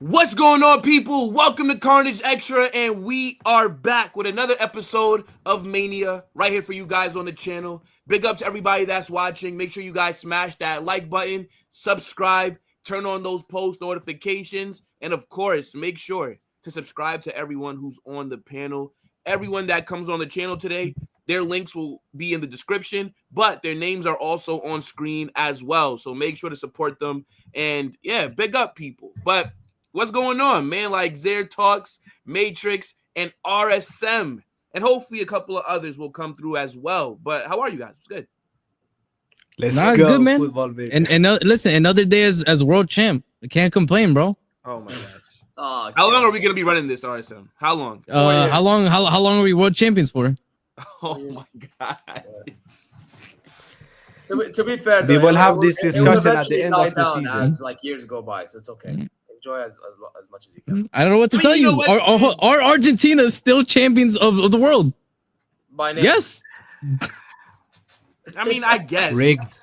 What's going on, people? Welcome to Carnage Extra, and we are back with another episode of Mania right here for you guys on the channel. Big up to everybody that's watching. Make sure you guys smash that like button, subscribe, turn on those post notifications, and of course, make sure to subscribe to everyone who's on the panel. Everyone that comes on the channel today, their links will be in the description, but their names are also on screen as well. So make sure to support them. And yeah, big up, people. But what's going on, man? Like Zaire Talks, Matrix, and RSM. And hopefully a couple of others will come through as well. But how are you guys? It's good. It's good, man. And listen, another day as world champ. I can't complain, bro. Oh my gosh. Oh, how long are we gonna be running this, RSM? How long? How long are we world champions for? Oh my god. To be fair, we will have this discussion at the end of the season. As like years go by, so it's okay. Enjoy as much as you can. I don't know what to tell you. Are Argentina still champions of the world? By name. Yes. I mean, I guess. Rigged.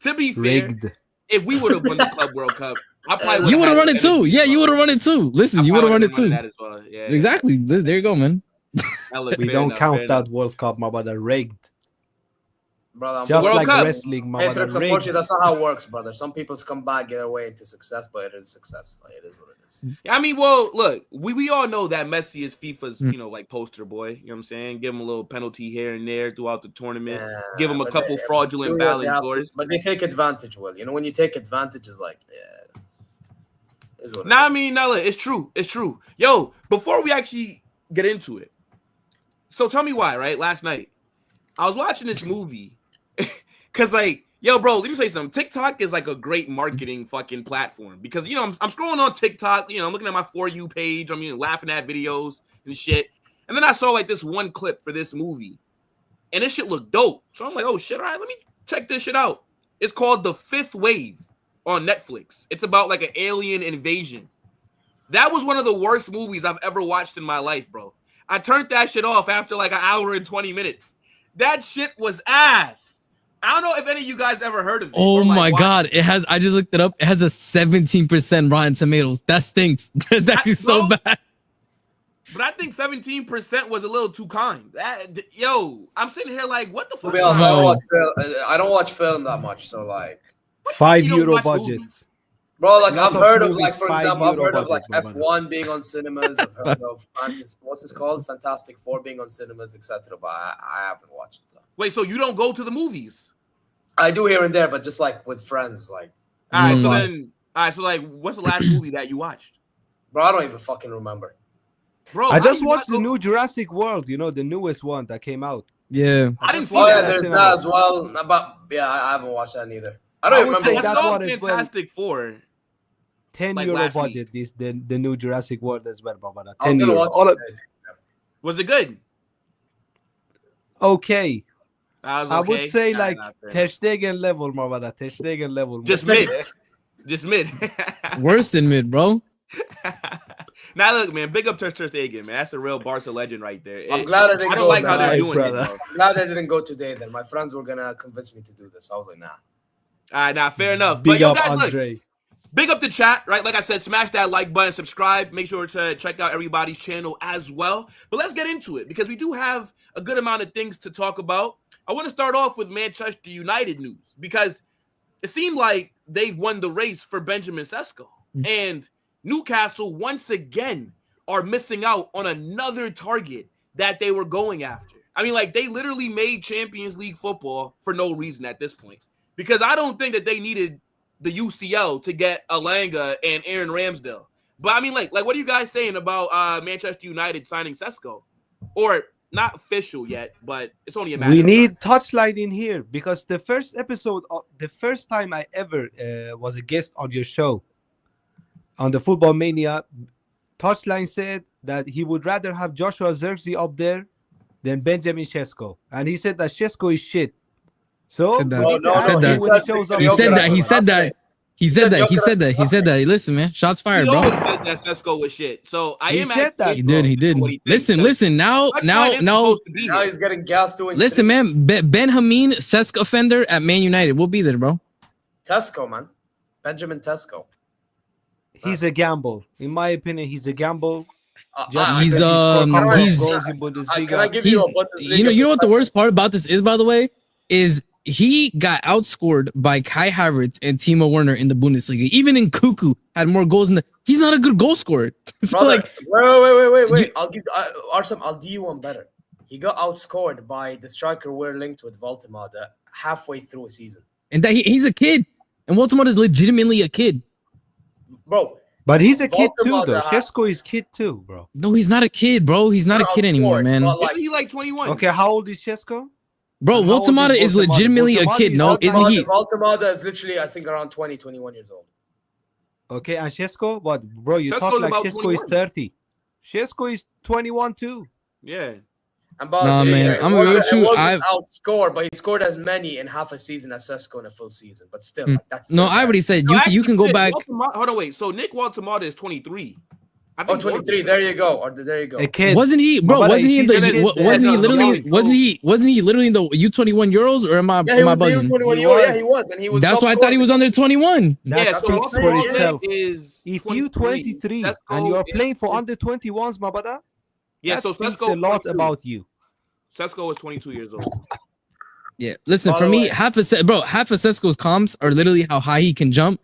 To be fair, if we would have won the Club World Cup, I probably you would have run it too. Yeah, you would have run it too. Listen, you would have run it too. Well. Yeah, exactly. Yeah. There you go, man. We don't count that World Cup, my brother. Rigged. Brother, just World like Cup. Wrestling, my brother. Unfortunately, that's not how it works, brother. Some people come back, get their way into success, but it is success. Like, it is what it is. I mean, well, look, we all know that Messi is FIFA's, like poster boy. You know what I'm saying? Give him a little penalty here and there throughout the tournament. Give him a couple fraudulent Ballon d'Ors. But they take advantage, Will. You know, when you take advantage, it's like, yeah. Is what I mean, no, it's true. It's true. Yo, before we actually get into it, so tell me why, right? Last night, I was watching this movie. Because, like, yo, bro, let me say something. TikTok is, like, a great marketing fucking platform. Because, you know, I'm scrolling on TikTok. You know, I'm looking at my For You page. I'm laughing at videos and shit. And then I saw, like, this one clip for this movie. And this shit looked dope. So I'm like, oh, shit, all right, let me check this shit out. It's called The Fifth Wave on Netflix. It's about, like, an alien invasion. That was one of the worst movies I've ever watched in my life, bro. I turned that shit off after, like, an hour and 20 minutes. That shit was ass. I don't know if any of you guys ever heard of it. Oh my god, it has. I just looked it up. It has a 17% Rotten Tomatoes. That stinks. That's actually so bad. But I think 17% was a little too kind. Yo, I'm sitting here like, what the fuck? I don't watch film that much, so like €5 budget. Bro, like Lot I've of heard of, movies, like, for 5 example, I've euro heard of like budget, F1 being on cinemas. I've heard of what's it called? Fantastic Four being on cinemas, etc. But I haven't watched it. Wait, so you don't go to the movies? I do here and there, but just like with friends, like. All right, Mm. so like, what's the last movie that you watched? Bro, I don't even fucking remember. Bro, I how do just you watched not the go- new Jurassic World, you know, the newest one that came out. Yeah. I didn't see Oh that. yeah, there's that as well. But yeah, I haven't watched that neither. I don't I even would remember. say I that saw one as well. Fantastic Four. 10 Like euro last week. budget, this the new Jurassic World as well, brother. I was 10 gonna euro. watch All it of, today. Was it good? okay. I was I okay. would say Nah, like not fair. Ter Stegen level, my brother. Ter Stegen level. Just mid. Just mid. Worse than mid, bro. Now look, man, big up Ter Stegen, man. That's the real Barca legend right there. I'm glad I didn't I don't go like how there. they're Right, doing brother. it. Though. I'm glad I didn't go today. Then my friends were gonna convince me to do this. I was like, nah. All right, now fair enough. Big But yo, up, guys, look, Andre. big up the chat, right? Like I said, smash that like button, subscribe. Make sure to check out everybody's channel as well. But let's get into it because we do have a good amount of things to talk about. I want to start off with Manchester United news because it seemed like they've won the race for Benjamin Šeško. And Newcastle, once again, are missing out on another target that they were going after. I mean, like, they literally made Champions League football for no reason at this point. Because I don't think that they needed the UCL to get Alanga and Aaron Ramsdale. But I mean, like what are you guys saying about Manchester United signing Sesko? Or not official yet, but it's only a matter We of need time. touchline in here because the first episode, the first time I ever was a guest on your show, on the Football Mania, touchline said that he would rather have Joshua Zirkzee up there than Benjamin Šeško, and he said that Šeško is shit. So Said that. we need to No, ask no, him he when he said- shows up. He Yo, said that. He Garnacho, said that. He said that. He said that. He said that. Listen, man. Shots fired, He bro. always said that Sesko was shit. So I He am said that. He did. He did. what he thinks, Listen, 'cause listen. Now, touchline is now. supposed to be Now here. he's getting gas doing. Listen, man. Benjamin Šeško offender at Man United. We'll be there, bro. Tesco, man. Benjamin Tesco. He's a gamble. In my opinion, he's a gamble. He's, because he scored a couple of he's- goals in Can I Bundesliga. give He's, you a Bundesliga you know what the perspective? worst part about this is, by the way, is he got outscored by Kai Havertz and Timo Werner in the Bundesliga. Even in Cuckoo had more goals in the. He's not a good goal scorer. So Brother, like, wait. You- I'll give Arsene, I'll do you one better. He got outscored by the striker we're linked with, Valtemada, halfway through a season. and that he's a kid, and Waltermont is legitimately a kid. Bro, But he's a kid too, Baltimore, though. the- Šeško is kid too, bro. No, he's not a kid, bro. He's not a kid anymore, outscored, man. but, like, Isn't he like 21? Okay, how old is Šeško? Bro, And how old Waltermont is is Baltimore? legitimately a Baltimore kid. is No, not isn't he? Valtemada is literally, I think, around 20, 21 years old. Okay, and Šeško? What, bro? You Šeško's talk like about Šeško is 21. 30. Šeško is 21 too. Yeah. And Nah, man, I'm gonna be with you, wasn't outscored, but he scored as many in half a season as Sesko in a full season. But still, like, that's No, still I bad. already said No, you can go actually, back. Hold on, wait. So Nick Waltemada is 23. I Oh, think 23. There you go. Or there you go. A kid. Wasn't he, bro? But Wasn't he in he's a the? kid, Wasn't he no, literally? no, Wasn't he literally in the U21 Euros? Or am I Yeah, he was bugging? 21 He years old. Yeah, was. he was, and he was. That's top why I thought he scorer. was under 21. That Yeah, so speaks for Waltemada itself. is If you 23 and Sesko you are is- playing for under 21s, my brother, Yeah, that so speaks Sesko a lot 22. about you. Sesko is 22 years old. Yeah, listen, By for the me, way- half of Sesko's comps are literally how high he can jump.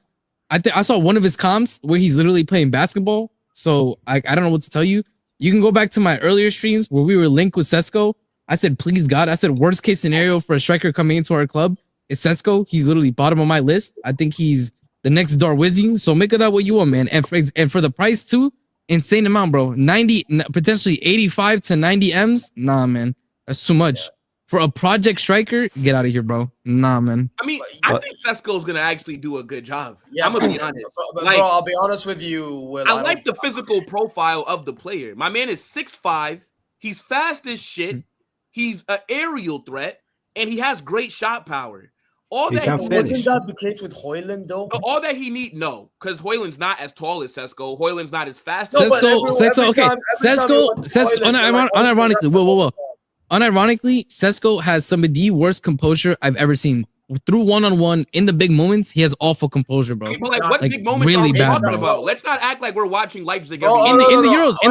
I saw one of his comps where he's literally playing basketball. So I don't know what to tell you. You can go back to my earlier streams where we were linked with Sesko. I said, please God, I said worst case scenario for a striker coming into our club is Sesko. He's literally bottom of my list. I think he's the next Darwizzi. So make of that what you want, man. And for the price too, insane amount, bro. 90, potentially 85 to 90 M's. Nah, man, that's too much. For a project striker, get out of here, bro. Nah, man. I mean, I think Sesko's gonna actually do a good job. Yeah, I'm gonna be honest. But, Like, bro, I'll be honest with you. Will, I like the physical profile of the player. My man is 6'5". He's fast as shit. He's an aerial threat, and he has great shot power. All He that can he finish. Wasn't that the case with Højlund though? all that he need, no, because Højlund's not as tall as Sesko. Højlund's not as fast. No, but Sesko, okay. every time he Sesko, went to Højlund, they're like, oh, unironically, that's whoa. Unironically, Sesko has some of the worst composure I've ever seen. Through one-on-one, in the big moments, he has awful composure, bro. People like, what Like, big moments really are we bad, talking bro. about? Let's not act like we're watching Leipzig Oh, every In the Euros, in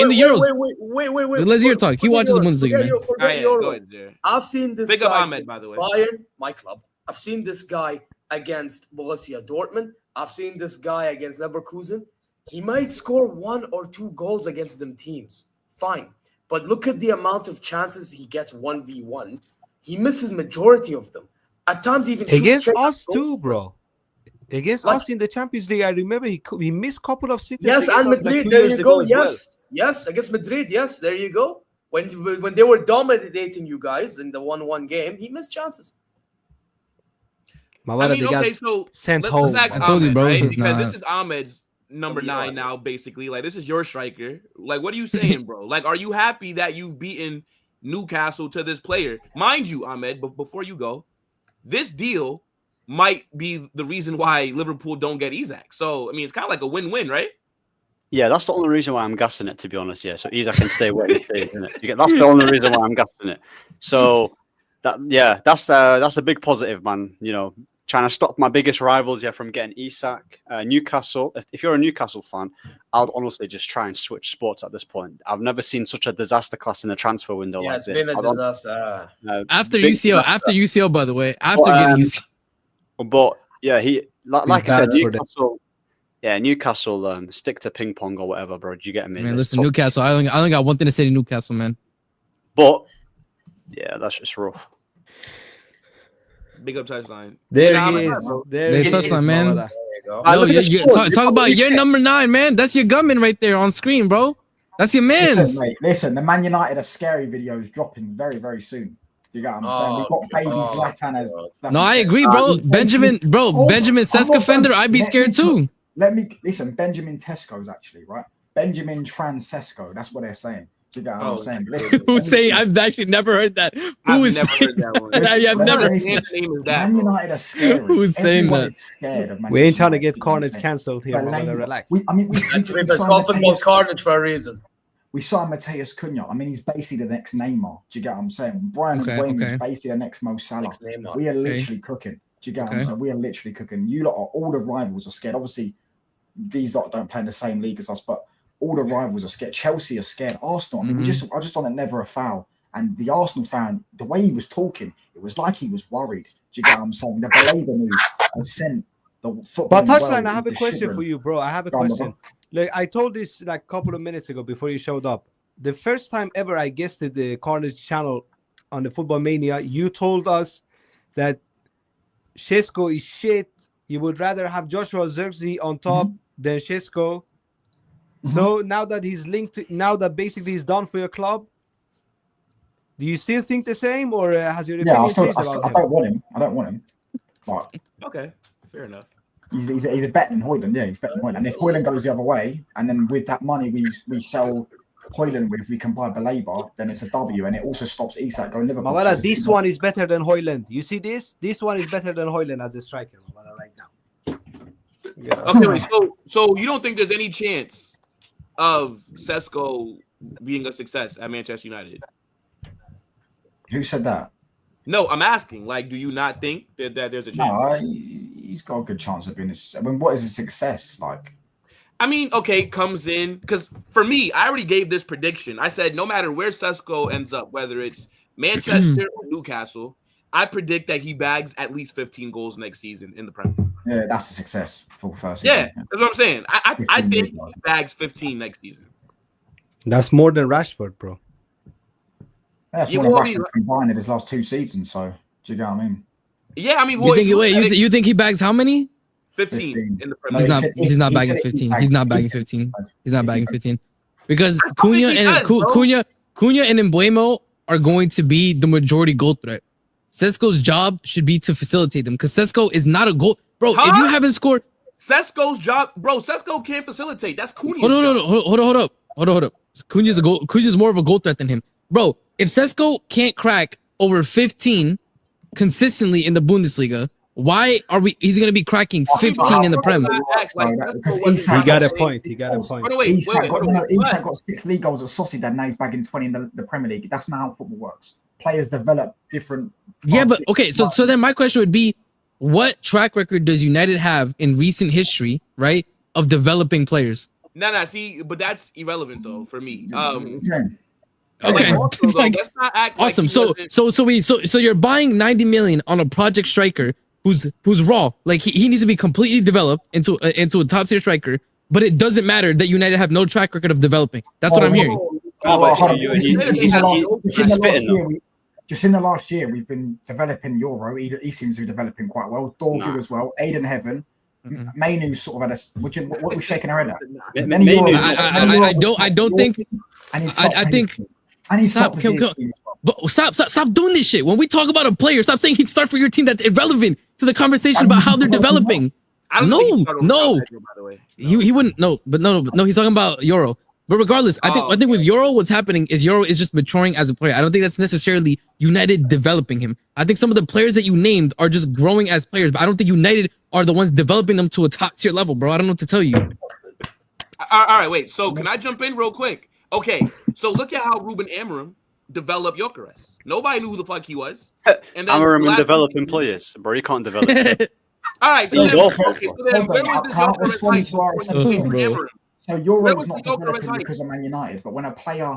the Euros. Wait. Let's hear your talk. He watches the Bundesliga, man. All right, go ahead, Jared. I've seen this Big up guy Ahmed, by the way. Bayern, my club. I've seen this guy against Borussia Dortmund, I've seen this guy against Leverkusen. He might score 1 or 2 goals against them teams. Fine. But look at the amount of chances he gets 1v1. He misses majority of them. At times, even Against shoots straight us at too, goal. bro. Against Like- us in the Champions League, I remember he missed couple of sitters. Yes, against and us, like, Madrid. 2 There years you ago go. as well. Yes, yes, against Madrid. Yes, there you go. When they were dominating you guys in the 1-1 game, he missed chances. My brother, they got okay, so sent let's home. ask I told you, Ahmed, bro, right? he's Because not- this is Ahmed's number From 9 Iran. now, basically. Like, this is your striker. Like, what are you saying, bro? Like, are you happy that you've beaten Newcastle to this player? Mind you, Ahmed, but before you go, this deal might be the reason why Liverpool don't get Isak. So, I mean, it's kind of like a win-win, right? Yeah, that's the only reason why I'm gassing it, to be honest. Yeah, so Isak can stay where he stays, isn't it? That's the only reason why I'm gassing it. So that's a big positive, man. You know, trying to stop my biggest rivals from getting Isak. Newcastle. If you're a Newcastle fan, I'd honestly just try and switch sports at this point. I've never seen such a disaster class in the transfer window Yeah, like it's this. been a I don't- disaster. After big UCL, disaster. after UCL, by the way, after But, getting UCL. But yeah, like I said, bad for them. Newcastle. Yeah, Newcastle. Stick to ping pong or whatever, bro. Do you get me? Man, It's listen, tough. Newcastle. I only got one thing to say to Newcastle, man. But yeah, that's just rough. Big up touchline. There Yeah, he I'm- is. There They he touched is, on, my man. brother. There you go. I Yo, look at the score. talk about your number 9, man. That's your gunman right there on screen, bro. That's your man's. Listen, mate, listen, the Man United are scary videos dropping very, very soon. You get what I'm saying? We've got baby Oh, Zlatan as God. stuff No, I like that. agree, bro. He's Benjamin, basically- bro, Hold on, Benjamin I'm Šeško not Fender, done. I'd be Let scared me too. Let me listen. Benjamin Tesco's actually right. Benjamin Sesko. That's what they're saying. You get what I'm Oh, saying? Listen, Who's saying? I've actually never heard that. I've Who is never saying heard that one. that? I've Listen, never. listen, What man's name is that, Man bro? United are scary. Who's saying Everyone that? is scared of We Manchester ain't trying to United, get you know what I'm Carnage saying? cancelled here, But my brother. like, Relax. we It's signed called football Mateus, carnage for a reason. we signed Mateus Cunha. I mean, he's basically the next Neymar. Do you get what I'm saying? Brian Okay, Mbeumo okay. is basically the next Mo Salah. Next Neymar. We are literally cooking. Do you get what I'm Okay. saying? We are literally cooking. You lot are all the rivals are scared. Obviously, these lot don't play in the same league as us, but all the rivals are scared. Chelsea are scared. Arsenal. I mean, Mhm. I just want to never a foul. And the Arsenal fan, the way he was talking, it was like he was worried. Do you get what I'm saying? The Baleba news has sent the football. But Touchline, I have a question for you, bro. I have a Go on, question. Like I told this like a couple of minutes ago before you showed up. The first time ever I guested the Carnage channel on the Football Mania, you told us that Sesko is shit. You would rather have Joshua Zirkzee on top than Sesko. So now that he's now that basically he's done for your club, do you still think the same, or has your Yeah, opinion I changed about don't him? want him. I don't want him. But Okay, fair enough. he's a better than Højlund. Yeah, he's better than Højlund. And if Højlund goes the other way, and then with that money we sell Højlund with, we can buy Baleba, then it's a W, and it also stops Isak going Liverpool. Mawala, So it's this two- one is better than Højlund. You see this? This one is better than Højlund as a striker, Mawala, right now. Okay, wait, so you don't think there's any chance of Sesko being a success at Manchester United? Who said that? No, I'm asking. Like, do you not think that there's a chance? No, he's got a good chance of being I mean, what is a success like? I mean, okay, comes in because for me, I already gave this prediction. I said no matter where Sesko ends up, whether it's Manchester or Newcastle, I predict that he bags at least 15 goals next season in the Premier. Yeah, that's a success for first Yeah, season. that's what I'm saying. I 15 think goals. he bags 15 next season. That's more than Rashford, bro. That's Yeah, one of well, Rashford combined in his last 2 seasons. So do you get what I mean? Yeah, I mean, You well, think? if Wait, look at it, you think he bags how many? 15 in the No, Premier. He's he not. said He's not he bagging said 15. he He's not bagged- bagging he said 15. he bagged- He's not he bagging bagged- 15 because I don't think he does, bro. Cunha and Mbeumo are going to be the majority goal threat. Sesko's job should be to facilitate them because Sesko is not a goal, bro. If Huh? you haven't scored, Sesko's job, bro. Sesko can't facilitate. That's Cunha's hold job. up. Cunha's a goal. Cunha's more of a goal threat than him, bro. If Sesko can't crack over 15 consistently in the Bundesliga, why are we? He's gonna be cracking 15 in the Prem. Because He Isak got a got point. He got a point. By the way, wait, Isak wait, got, hold no, on. Isak got 6 league goals at Sociedad. Now he's bagging 20 in the Premier League. That's not how football works. Players develop different. Yeah, but okay. So then my question would be, what track record does United have in recent history, right, of developing players? Nah, see, but that's irrelevant though for me. Okay. Like, also, though, let's not act like Awesome. he So wasn't- you're buying 90 million on a project striker who's raw. Like he needs to be completely developed into a top tier striker. But it doesn't matter that United have no track record of developing. That's what I'm hearing. Just in the last year, we've been developing Euro. He seems to be developing quite well. Dorgu as well. Aiden Heaven. Mainu's sort of had a. What are we shaking our head at? I don't think. I think. Stop doing this shit. When we talk about a player, stop saying he'd start for your team. That's irrelevant to the conversation about how they're developing. No. He wouldn't. No. He's talking about Euro. But regardless, I think with Euro, what's happening is Euro is just maturing as a player. I don't think that's necessarily United developing him. I think some of the players that you named are just growing as players, but I don't think United are the ones developing them to a top tier level, bro. I don't know what to tell you. All right, wait. So can I jump in real quick? Okay, so look at how Ruben Amorim developed Gyökeres. Nobody knew who the fuck he was. And then Amorim developing players, bro. You can't develop. All right, so then where was this Gyökeres? So Euro's not developing because of Man United, but when a player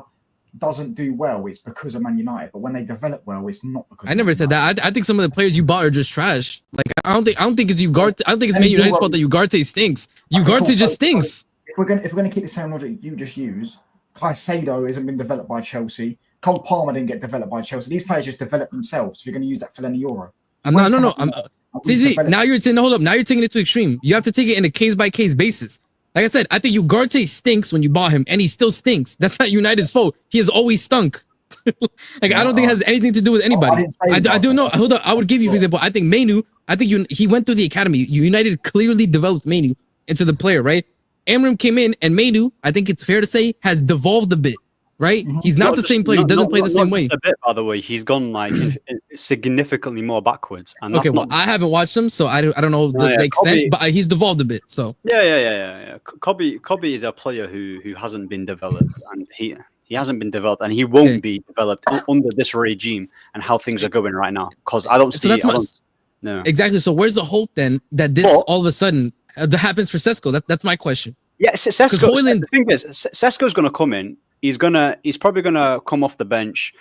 doesn't do well, it's because of Man United. But when they develop well, it's not because. I never said that. I think some of the players you bought are just trash. Like I don't think it's Ugarte. I don't think it's Man United's fault that Ugarte stinks. Ugarte just stinks. If we're gonna keep the same logic you just used, Caicedo hasn't been developed by Chelsea. Cole Palmer didn't get developed by Chelsea. These players just develop themselves. If you're going to use that for any Euro, now you're saying hold up. Now you're taking it to extreme. You have to take it in a case by case basis. Like I said, I think Ugarte stinks when you bought him, and he still stinks. That's not United's fault. He has always stunk. I don't think it has anything to do with anybody. I do know. Hold up. I would give you, for example, I think Mainu. He went through the academy. United clearly developed Mainu into the player, right? Amorim came in, and Mainu, I think it's fair to say, has devolved a bit. Right? He's not the same player. He doesn't play the same way. A bit, by the way, he's gone like significantly more backwards. And okay, well, I haven't watched him, so I don't know the extent, but he's devolved a bit. So yeah. Kobe is a player who hasn't been developed, and he hasn't been developed, and he won't be developed under this regime and how things are going right now. Because I don't see. No. Exactly. So where's the hope then that this all of a sudden that happens for Sesko? That's my question. Yeah, Sesko. The thing is, Sesko's going to come in. He's probably gonna come off the bench,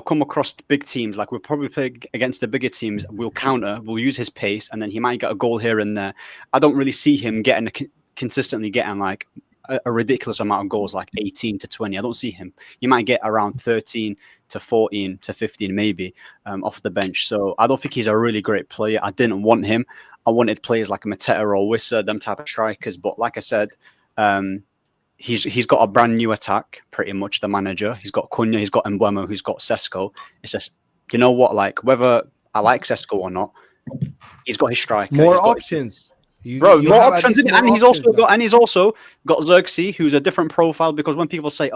come across big teams. Like we'll probably play against the bigger teams. We'll counter. We'll use his pace, and then he might get a goal here and there. I don't really see him consistently getting like a ridiculous amount of goals, like 18 to 20. I don't see him. He might get around 13 to 14 to 15 maybe off the bench. So I don't think he's a really great player. I didn't want him. I wanted players like Mateta or Wissa, them type of strikers. But like I said. He's got a brand new attack, pretty much, the manager. He's got Cunha, he's got Mbeumo, he's got Sesko. It's just, you know what, like, whether I like Sesko or not, he's got his striker. More options. More options. And he's also got Xerxes, who's a different profile, because when people say,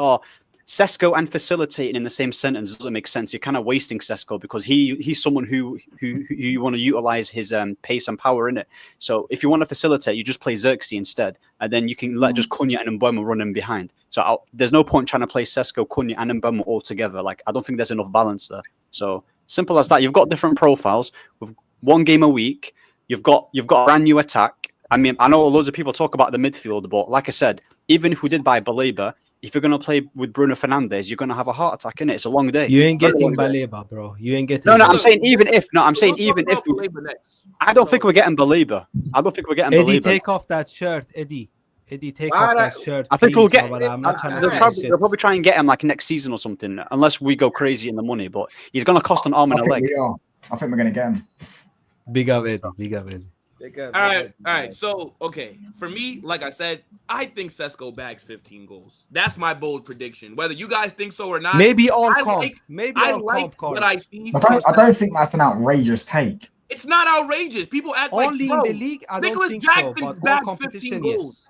Sesko and facilitating in the same sentence doesn't make sense. You're kind of wasting Sesko because he's someone who you want to utilize his pace and power in it. So if you want to facilitate, you just play Xerxes instead, and then you can let just Cunha and Mbeumo run in behind. So there's no point trying to play Sesko, Cunha, and Mbeumo all together. Like I don't think there's enough balance there. So simple as that. You've got different profiles with one game a week. You've got a brand new attack. I mean, I know loads of people talk about the midfield, but like I said, even if we did buy Baleba. If you're going to play with Bruno Fernandes, you're going to have a heart attack, innit? It's a long day. You ain't getting Baleba, bro. You ain't getting... No, I'm saying even if... No, I'm saying even if... I don't think we're getting Baleba. Eddie, take off that shirt, Eddie. Take off that shirt. I think we'll get... They'll probably try and get him like next season or something, unless we go crazy in the money, but he's going to cost an arm and a leg. I think we're going to get him. Big up, Eddie. All right. So, okay. For me, like I said, I think Sesko bags 15 goals. That's my bold prediction. Whether you guys think so or not. Maybe all comp. I like what I see. I don't think that's an outrageous take. It's not outrageous. People act only like in the league. I don't Nicholas think Jackson so. But bags all 15 goals. Yes.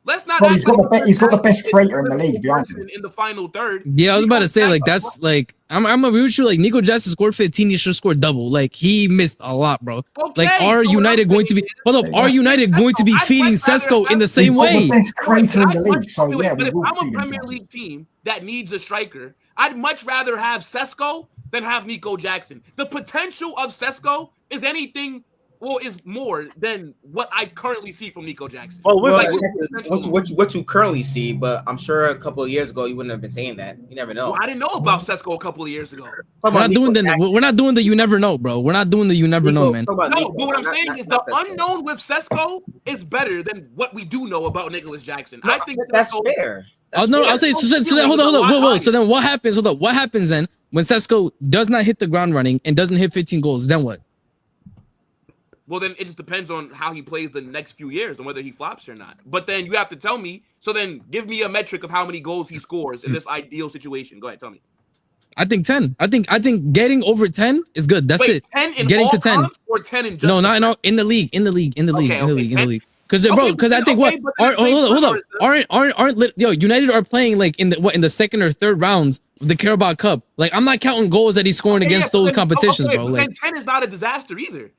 Let's not. Well, he's got the best creator in the league behind him. In the final third. Yeah, I was about to say like that's like I'm agree with you. Like Nico Jackson scored 15, he should score double. Like he missed a lot, bro. Okay, like are United going to be? Hold up, are United going to be feeding Sesko in the same way? The best creator in the league. So yeah, but if I'm a Premier League team that needs a striker, I'd much rather have Sesko than have Nico Jackson. The potential of Sesko is anything is more than what I currently see from Nico Jackson. Well, Well, like, what you currently see, but I'm sure a couple of years ago you wouldn't have been saying that. You never know. Well, I didn't know about Sesko a couple of years ago. We're not doing the you never know, bro. We're not doing the you never know, man. No, but what I'm saying is the unknown with Sesko is better than what we do know about Nicholas Jackson. No, I think that's Sesko, fair. I'll say so then hold on. Whoa. So then what happens? Hold up. What happens then when Sesko does not hit the ground running and doesn't hit 15 goals? Then what? Well, then it just depends on how he plays the next few years and whether he flops or not. But then you have to tell me. So then give me a metric of how many goals he scores in this ideal situation. Go ahead, tell me. I think 10. I think getting over 10 is good. That's it. 10 in getting all to 10 or 10 in just no, not in all, in the league. Because I think hold up. Aren't United are playing like in the second or third rounds of the Carabao Cup. Like I'm not counting goals that he's scoring against those competitions, bro. Like 10 is not a disaster either.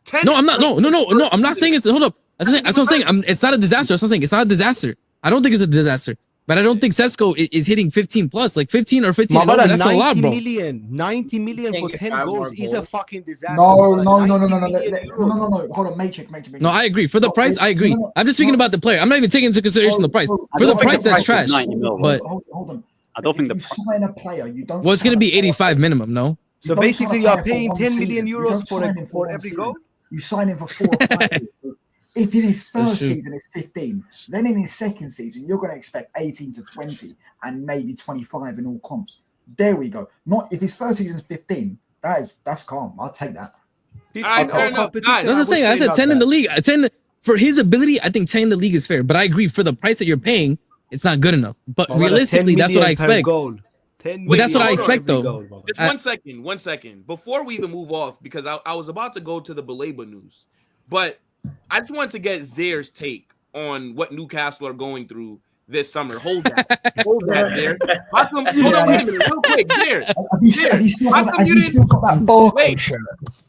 10 no, I'm not. No. I'm not saying it's. Hold up. That's what I'm saying. It's not a disaster. That's what I'm saying. It's not a disaster. I don't think it's a disaster. But I don't think Sesko is hitting 15 plus, like 15 or 15. No, that's a lot, bro. 90 million for 10 goals is a fucking disaster. No. Hold on, Matrix. No, I agree. For the price, I agree. I'm just speaking about the player. I'm not even taking into consideration the price. For the price, that's trash. But hold on. I don't think you sign a player, you don't. Well, it's gonna be 85 minimum, no? So basically, you are paying 10 million euros for every goal. You sign him for 4 or 5 years. If in his first season it's 15, then in his second season you're going to expect 18 to 20 and maybe 25 in all comps. There we go. Not if his first season's 15. That's calm. I'll take that. That's what I'm saying. I said 10 in the league. 10 for his ability. I think 10 in the league is fair. But I agree for the price that you're paying, it's not good enough. But realistically, that's what I expect. But that's what I expect, though. Just 1 second. Before we even move off, because I was about to go to the Baleba news, but I just wanted to get Zair's take on what Newcastle are going through this summer. Hold that, Zaire. Hold on, wait a minute, real quick, Zaire. Have you still got that Barcola shirt?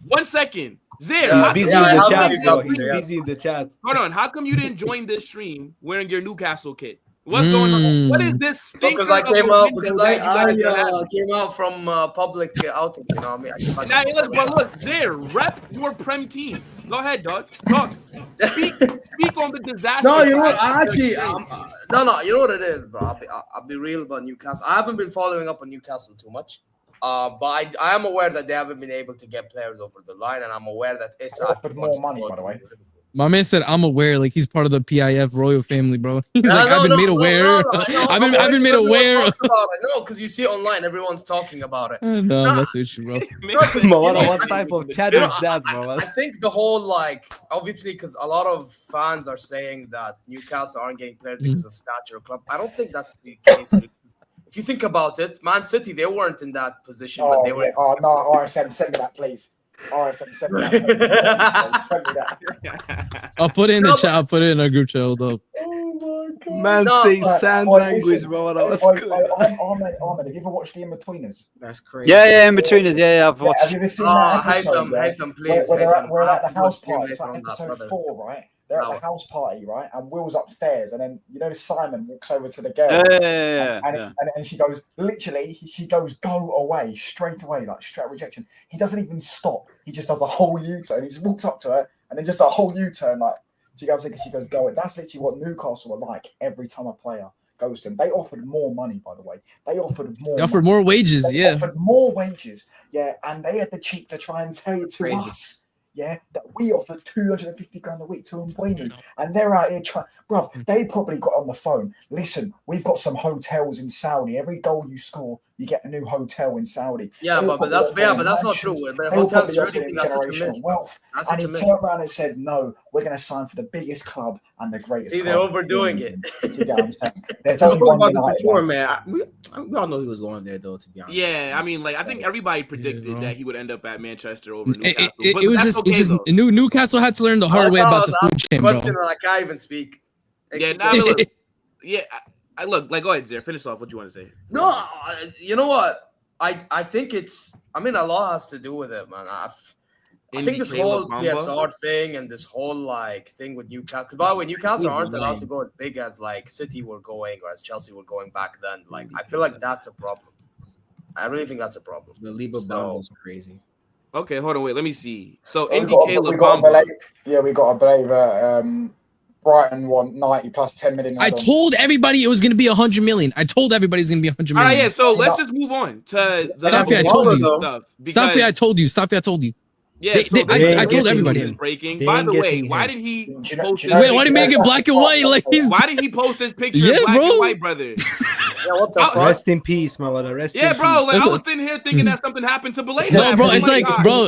1 second. Zaire, he's busy in the chat. Hold on, how come you didn't join this stream wearing your Newcastle kit? What's going on? What is this stinker? Because I came out from public outing. You know what I mean? Now, look, Zaire, rep your Prem team. Go ahead, dog. Speak on the disaster. No, you know what? I actually, no. You know what it is, bro. I'll be real about Newcastle. I haven't been following up on Newcastle too much, but I am aware that they haven't been able to get players over the line, and I'm aware that it's offered more money, by the way. My man said, "I'm aware." Like he's part of the PIF royal family, bro. He's like, I've been made aware. I've been made aware. No, because you see online, everyone's talking about it. No, that's the issue, bro. What type of chat is that, bro? I think the whole obviously, because a lot of fans are saying that Newcastle aren't getting players because of stature of club. I don't think that's the case. If you think about it, Man City, they weren't in that position, but they were. Yeah. Oh no, RSM, send me that, please. RSM, send me that. Send me that. I'll put it in the chat. I'll put it in our group chat. Hold up. Oh my God. Man, say sand language, bro. That was good. Ahmed, have you ever watched the In-Betweeners? That's crazy. Yeah, In-Betweeners. Yeah, I've watched. Have you ever seen that episode? Hate them, please. We're at the house party. It's like episode 4, right? They're at the house party, right? And Will's upstairs, and then Simon walks over to the girl, and she goes, literally, she goes, go away, straight away, like straight rejection. He doesn't even stop. He just does a whole U-turn. He just walks up to her, and then just a whole U-turn, like she goes, go away. That's literally what Newcastle are like every time a player goes to them. They offered more money, by the way. They offered more wages, offered more wages, and they had the cheek to try and tell it to us. Yeah, that we offered 250 grand a week to Mbeumo, and they're out here trying. Bro, they probably got on the phone. Listen, we've got some hotels in Saudi. Every goal you score, you get a new hotel in Saudi. Yeah, but that's not true. But hotels are generational wealth. And he turned around and said, "No, we're going to sign for the biggest club and the greatest." See, they're overdoing it. You know what I'm saying? There's only one about this before, man. We all know he was going there, though. To be honest. Yeah, I mean, I think everybody predicted that he would end up at Manchester over Newcastle. It was just Newcastle had to learn the hard way about the food chain, bro. I can't even speak. I look, go ahead, Zaire. Finish off what you want to say. No, you know what? I think it's. I mean, a lot has to do with it, man. I think this whole PSR thing and this whole thing with Newcastle. Because by the way, Newcastle aren't allowed to go as big as City were going or as Chelsea were going back then. I feel like that's a problem. I really think that's a problem. The Liverpool is crazy. Okay, hold on, wait. Let me see. So We Indy got, Caleb we got a Bomba. believe, we got a believer. Brighton want 90 plus 10 million. I told everybody it was gonna be 100 million. I told everybody it was gonna be 100 All million. right, yeah. So let's just move on to the Staffy, I told you. stuff. Staffy, I told you. Staffy, I told you. Yeah, I told everybody. Is breaking. By the way, why did he post this? Wait, why did he make it black and white? Like he's. Why did he post this picture in black and white, brother? Yeah, what the fuck? Rest in peace, my brother. Rest in peace. Bro. Like I was sitting here thinking that something happened to Baleba. No, bro. It's like, bro.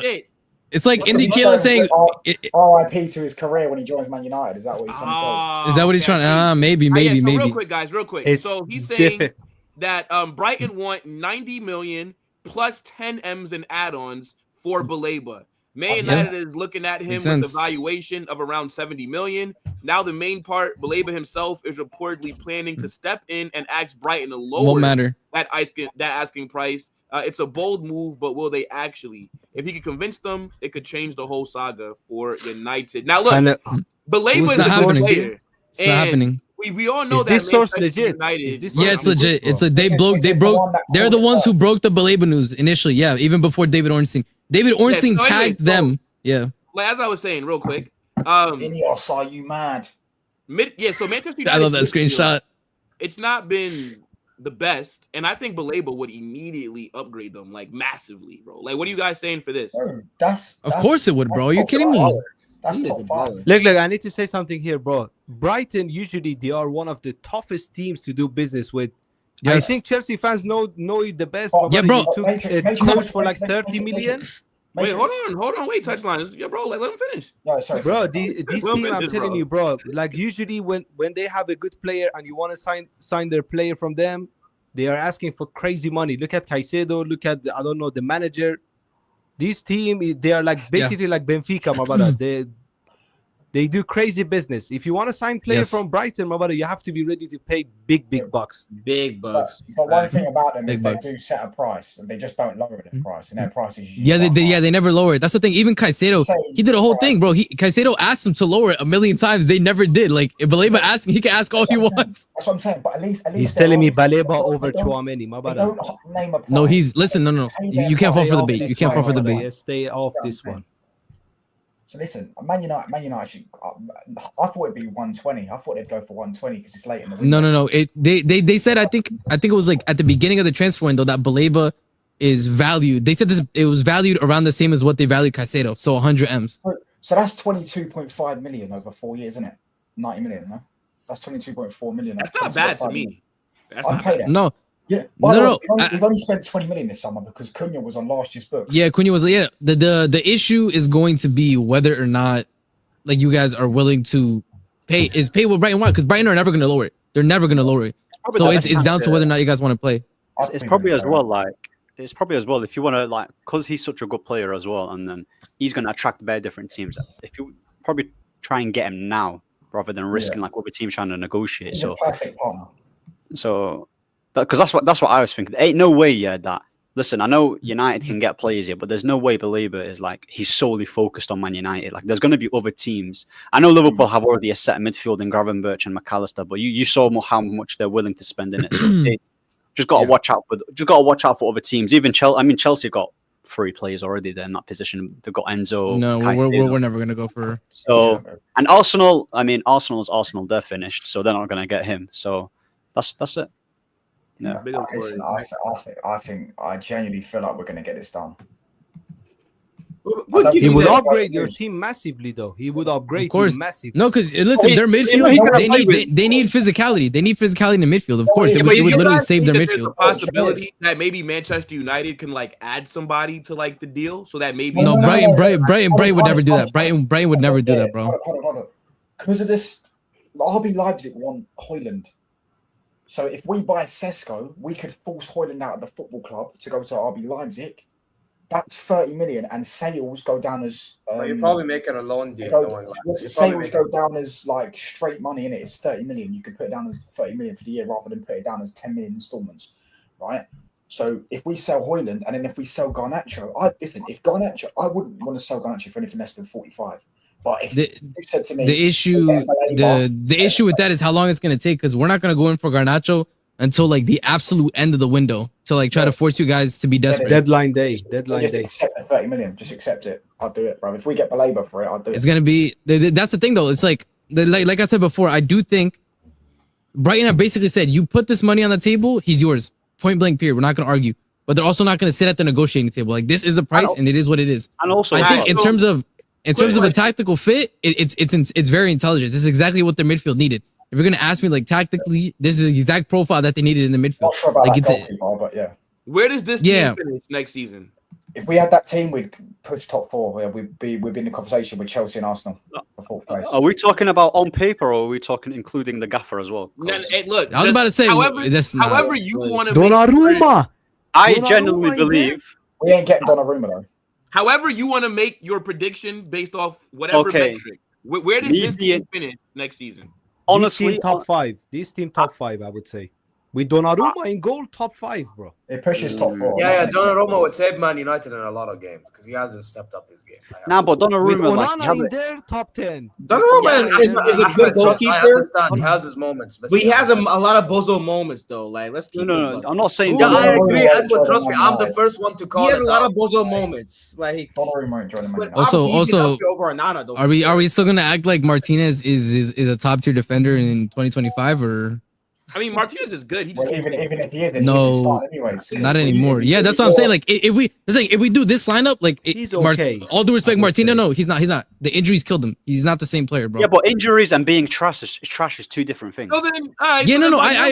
It's like Indy Caleb saying RIP to his career when he joins Man United. Is that what he's trying to say? Is that what he's trying? Maybe. Real quick, guys, real quick. It's so he's saying that Brighton want 90 million plus 10 M's in add-ons for Baleba. Man United is looking at him with a valuation of around 70 million. Now the main part, Baleba himself is reportedly planning to step in and ask Brighton to lower that asking price. It's a bold move, but will they actually? If he could convince them, it could change the whole saga for United. Now look, Baleba is a good player. It's not happening. We all know is that this source Manchester legit? United. Yeah, it's legit. It's a they broke. They're the ones who broke the Baleba news initially. Yeah, even before David Ornstein. David Ornstein tagged them. Yeah. Like as I was saying, real quick. Ineos, are you mad? So Manchester United. I love that screenshot. It's not been the best, and I think Baleba would immediately upgrade them like massively, bro. Like, what are you guys saying for this? Bro, of course it would, bro. Are you kidding me? That's top five. Look, I need to say something here, bro. Brighton usually they are one of the toughest teams to do business with. Yes. I think Chelsea fans know it the best. Yeah, bro. Took a coach for like 30 million. Wait, hold on. Wait, touchline. Yeah, bro. Like, let him finish. No, sorry. Bro, this team, I'm telling you, bro. Like usually when they have a good player and you want to sign their player from them, they are asking for crazy money. Look at Caicedo. Look at the manager. This team, they are like basically like Benfica, my brother. They do crazy business. If you want to sign players from Brighton, my brother, you have to be ready to pay big bucks. Big bucks. But one thing about them is they do set a price, and they just don't lower the price, and their price is they never lower it. That's the thing. Even Caicedo, he did a whole thing, bro. Caicedo asked him to lower it 1,000,000 times. They never did. Like if Baleba asking, he can ask all he wants. That's what I'm saying. But at least he's telling me Baleba over Tchouameni, my brother. Name a price. No, listen. No. You can't fall for the bait. You can't fall for the bait. Stay off this one. So listen, Man United should, I thought it'd be 120. I thought they'd go for 120 because it's late in the window. No. They said I think it was like at the beginning of the transfer window that Baleba is valued. They said it was valued around the same as what they valued Caicedo, so 100 M's. So that's 22.5 million over 4 years, isn't it? 90 million, no? That's 22.4 million. That's not bad to me. I'd pay that. No. Yeah, we've only spent 20 million this summer because Cunha was on last year's books. Yeah, Cunha was. Yeah, the issue is going to be whether or not like you guys are willing to pay what Brighton want, because Brighton are never going to lower it. They're never going to lower it. So it's down to whether or not you guys want to play. It's probably as well if you want to like, because he's such a good player as well, and then he's going to attract very different teams. If you probably try and get him now rather than risking like other teams trying to negotiate. He's a perfect partner. So. Because that's what I was thinking. There ain't no way, that. Listen, I know United can get players here, but there's no way Baleba is like he's solely focused on Man United. Like, there's going to be other teams. I know Liverpool have already a set midfield in Gravenberch and McAllister, but you saw how much they're willing to spend in it. So they just got to watch out for other teams. Even Chelsea got 3 players already. They're in that position. They've got Enzo. No, we're never going to go for. So and Arsenal. Arsenal. They're finished, so they're not going to get him. So that's it. Yeah, listen, I genuinely feel like we're going to get this done. He would upgrade your team massively, though. He would upgrade you massively. No, because listen, their midfield, they need physicality. They need physicality in the midfield. Of course, it would literally save their midfield. There's a possibility that maybe Manchester United can like add somebody to like the deal, so that maybe Brighton would never do that. Brighton would never do that, bro. Hold on. Because of this, RB Leipzig want Højlund. So if we buy Sesko, we could force Højlund out of the football club to go to RB Leipzig. That's 30 million, and sales go down as. You're probably making a loan deal. Sales go down as like straight money in it. It's 30 million. You could put it down as 30 million for the year rather than put it down as 10 million installments, right? So if we sell Højlund and then if we sell Garnacho, I wouldn't want to sell Garnacho for anything less than 45. But if you said to me, the issue with that is how long it's going to take, because we're not going to go in for Garnacho until like the absolute end of the window to like try to force you guys to be desperate. Deadline day. Just accept the 30 million. Just accept it. I'll do it, bro. If we get Baleba for it, I'll do it. It's gonna be. That's the thing, though. It's like I said before. I do think Brighton have basically said, you put this money on the table, he's yours. Point blank. Period. We're not gonna argue. But they're also not gonna sit at the negotiating table. Like, this is a price, and it is what it is. And also, I think in terms of a tactical fit, it's very intelligent. This is exactly what their midfield needed. If you're gonna ask me, like, tactically, this is the exact profile that they needed in the midfield. Not sure about like, that goalkeeper, but yeah. Where does this team finish next season? If we had that team, we'd push top 4. We'd be in the conversation with Chelsea and Arsenal for 4th place. Are we talking about on paper, or are we talking including the gaffer as well? Hey, look, I was about to say, however you want to. Donnarumma. I genuinely believe we ain't getting Donnarumma though. However you want to make your prediction based off whatever metric. Where does this team finish next season? Honestly, top 5. This team top 5, I would say. With Donnarumma in goal, top 5, bro. It pushes top 4. Yeah, Donnarumma would save Man United in a lot of games because he hasn't stepped up his game. Nah, but Donnarumma, like, in there, top 10. Donnarumma is a good goalkeeper. I understand. He has his moments, but he has a lot of bozo moments though. Like, let's keep no. I'm not saying. Yeah, I agree. Edward, trust me, I'm the first one to call. He has a lot of bozo moments. Like, Donnarumma and Jordan. Also, over Onana, though. Are we still gonna act like Martinez is a top tier defender in 2025 or? I mean, Martinez is good. He just even if he isn't, no, not anymore. Yeah, that's what I'm saying. Like, if we do this lineup, like, he's okay. All due respect, Martinez. No, he's not. The injuries killed him. He's not the same player, bro. Yeah, but injuries and being trash is two different things. So then, I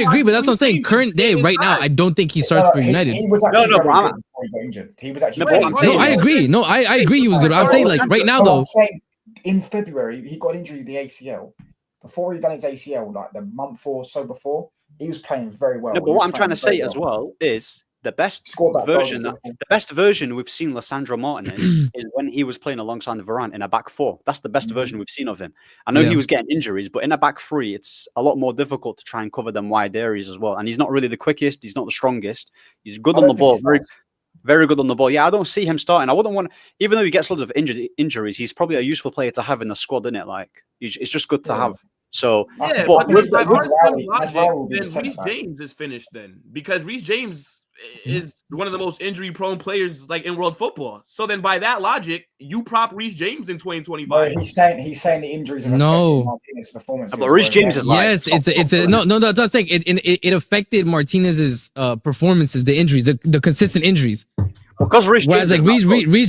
agree, but that's what I'm saying. Current day, right now, I don't think he starts for United. He was actually very good before he got injured. He was actually. I agree. No, I agree. He was good. I'm saying, like, right now, though. I'm saying in February he got injured the ACL. Before he done his ACL, like the month or so before, he was playing very well. No, but what I'm trying to say as well is the best version we've seen Lissandro Martinez is when he was playing alongside Varane in a back 4. That's the best version we've seen of him. I know he was getting injuries, but in a back 3, it's a lot more difficult to try and cover them wide areas as well. And he's not really the quickest. He's not the strongest. He's good on the ball. Very good on the ball. Yeah, I don't see him starting. I wouldn't want, even though he gets loads of injuries, he's probably a useful player to have in the squad, isn't it? Like, it's just good to have. So, yeah, but with then Reece James is finished then, because Reece James is one of the most injury-prone players like in world football. So then, by that logic, you prop Reece James in 2025. No, he's saying the injuries have affected Martinez's performance. But Reece James is yes, that's what I'm saying. It affected Martinez's performances, the injuries, the consistent injuries. Because Reece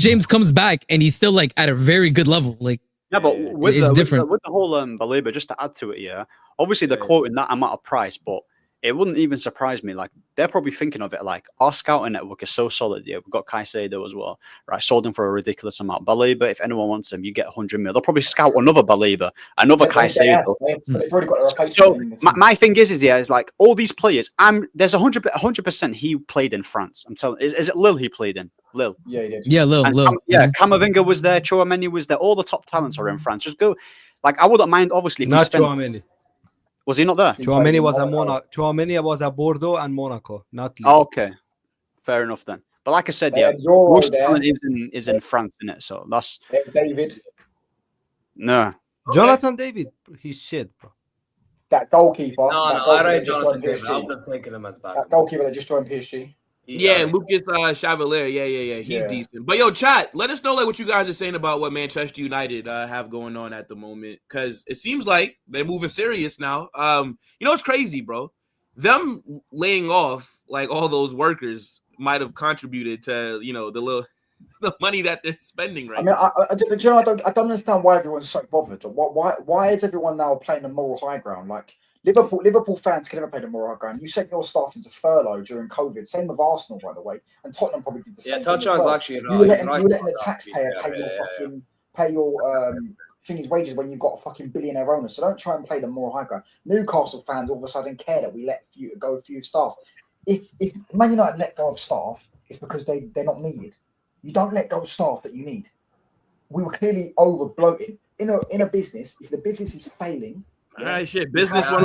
James comes back and he's still like at a very good level, like. Yeah, but with the whole Baleba, just to add to it, yeah, obviously they're quoting that amount of price, but it wouldn't even surprise me. Like, they're probably thinking of it like, our scouting network is so solid. Yeah, we've got Caicedo as well, right? Sold him for a ridiculous amount. Baleba, if anyone wants him, you get 100 mil. They'll probably scout another Baleba, another Caicedo. So my thing is like all these players. There's 100% he played in France. I'm telling. Is it Lille he played in? Lille. Yeah, he did. Yeah, Lille. Camavinga was there. Chouameni was there. All the top talents are in France. Just go. Like, I wouldn't mind, obviously. If not Chouameni. Was he not there? Chouameni was at Monaco. Chouameni was at Bordeaux and Monaco, not Lille. Oh, okay, fair enough then. But like I said, most talent is in France, isn't it? So that's David. No, Jonathan David, he's shit, bro. That goalkeeper. I rate Jonathan David. I would have taken him as back. That goalkeeper that just joined PSG. Yeah, Lucas Chevalier. Yeah. He's decent. But yo, chat, let us know like what you guys are saying about what Manchester United have going on at the moment, because it seems like they're moving serious now. It's crazy, bro. Them laying off like all those workers might have contributed to the money that they're spending right now. I don't understand why everyone's so bothered. Why is everyone now playing the moral high ground? Like, Liverpool fans can never play the moral high ground. You sent your staff into furlough during COVID. Same with Arsenal, by the way, and Tottenham probably did the same. Yeah, Touchdown's actually. You were letting the taxpayer pay your thingy's wages when you've got a fucking billionaire owner. So don't try and play the moral high ground. Newcastle fans all of a sudden care that we let you go a few staff. If Man United let go of staff, it's because they're not needed. You don't let go of staff that you need. We were clearly over bloated in a business. If the business is failing. All right, shit. Business. I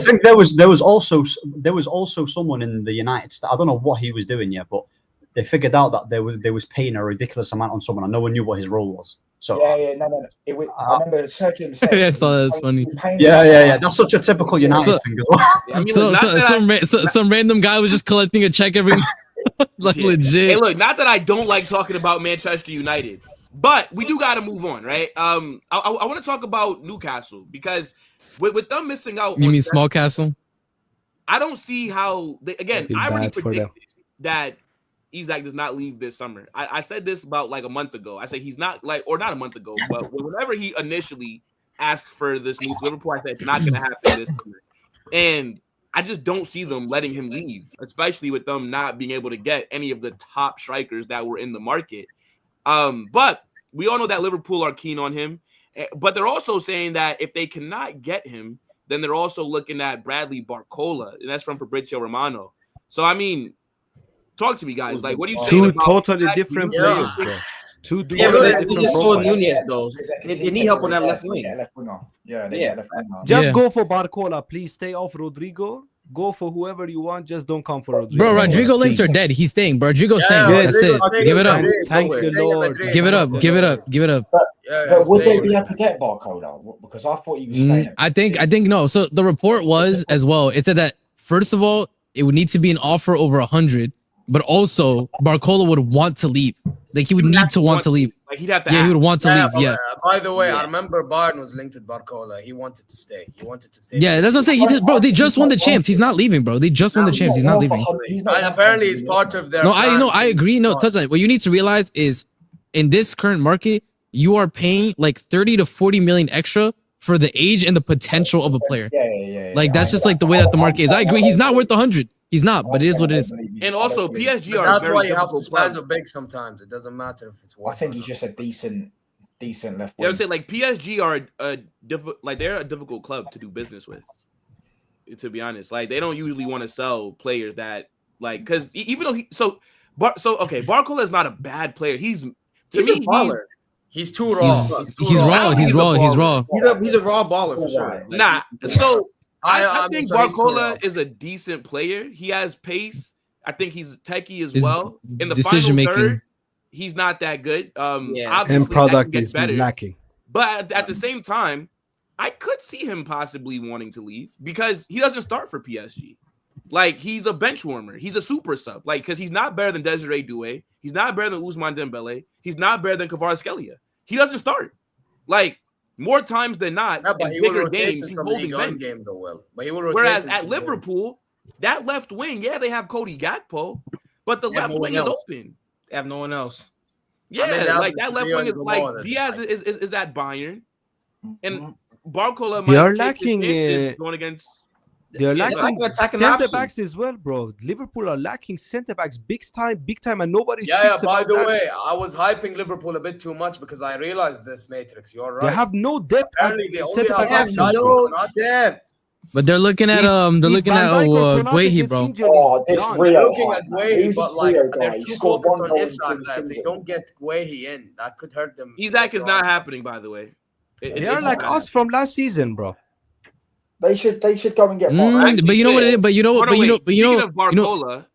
think there was also someone in the United States. I don't know what he was doing yet, but they figured out that they was paying a ridiculous amount on someone, and no one knew what his role was. So no. I remember Sergio saying. Yeah, so that's funny. Yeah. That's such a typical United thing as well. I mean, some random guy was just collecting a check every like legit. Hey, look, not that I don't like talking about Manchester United, but we do got to move on, right? I want to talk about Newcastle because with them missing out. You mean Small Castle? I don't see how I already predicted that Isak does not leave this summer. I said this about like a month ago. I said he's not not a month ago, but whenever he initially asked for this move to Liverpool, I said it's not going to happen this summer. And I just don't see them letting him leave, especially with them not being able to get any of the top strikers that were in the market. But we all know that Liverpool are keen on him. But they're also saying that if they cannot get him, then they're also looking at Bradley Barcola, and that's from Fabrizio Romano. So, I mean, talk to me, guys. Like, what do you say? Two totally different players, bro. Two totally different profiles. Nunez, though. They need help on that left wing. Left winger. Just go for Barcola, please. Stay off Rodrigo. Go for whoever you want. Just don't come for Rodrigo. Bro, Rodrigo links are dead. He's staying. Rodrigo's staying. Yeah, that's it. Give it up. Thank the Lord. Give it up. Give it up. Give it up. But would they be able to get Barcola? Because I thought he was staying. I think no. So the report was as well. It said that first of all, it would need to be an offer over 100, but also Barcola would want to leave. Like he would need to want to leave. Like he'd have to. Yeah, he would want to leave. Yeah. By the way, I remember Bayern was linked with Barcola. He wanted to stay. Yeah, that's what I'm saying. He did, bro. They just won the champs. He's not leaving, bro. They just won the champs. He's not leaving. And apparently, it's part of their. No, I agree. No, touch on it. What you need to realize is, in this current market, you are paying like 30 to 40 million extra for the age and the potential of a player. Yeah. Like that's just like the way that the market is. I agree. He's not worth 100. He's not, but it is what it is. And also, PSG are that's very why you have to difficult spend club. a big sometimes. It doesn't matter if it's. I think he's just a decent left Yeah, I wing. would say like PSG are they're a difficult club to do business with. To be honest, like they don't usually want to sell players that like because even though Barcola is not a bad player. He's a baller. He's too raw. He's raw. He's raw. He's raw. He's a raw baller for sure. Like, Nah, so I I'm think sorry, he's too raw. Barcola is a decent player. He has pace. I think he's techie as His well. In the decision final making. third, he's not that good. Obviously, And product that is better. lacking. But at the same time, I could see him possibly wanting to leave because he doesn't start for PSG. Like he's a bench warmer. He's a super sub. Like because he's not better than Desiree Doué. He's not better than Ousmane Dembele. He's not better than Kvaratskhelia. He doesn't start. Like more times than not, in bigger games, he's holding bench. Whereas at Liverpool, that left wing, yeah, they have Cody Gakpo, but the left wing is open. They have no one else. Yeah, like that left wing is like Diaz is at Bayern, and Barcola They are might take his lacking, chances going against. They are like lacking attacking center options. backs as well, bro. Liverpool are lacking center backs big time, and nobody Yeah, speaks by about the that. way, I was hyping Liverpool a bit too much because I realized this, Matrix. You're right. They have no depth at Apparently, they only center back have options. no depth. But they're looking at Guehi, bro. Oh, this They're Rio. looking at Guehi, Who's but this like Rio they're guy? He too scored focused one on goal in Isak that if they 3 don't get Guehi in, that could hurt them. Isak is not happening, by the way. They are like us from last season, bro. They should go and get. But you know what it is. But you know. Speaking of Barcola,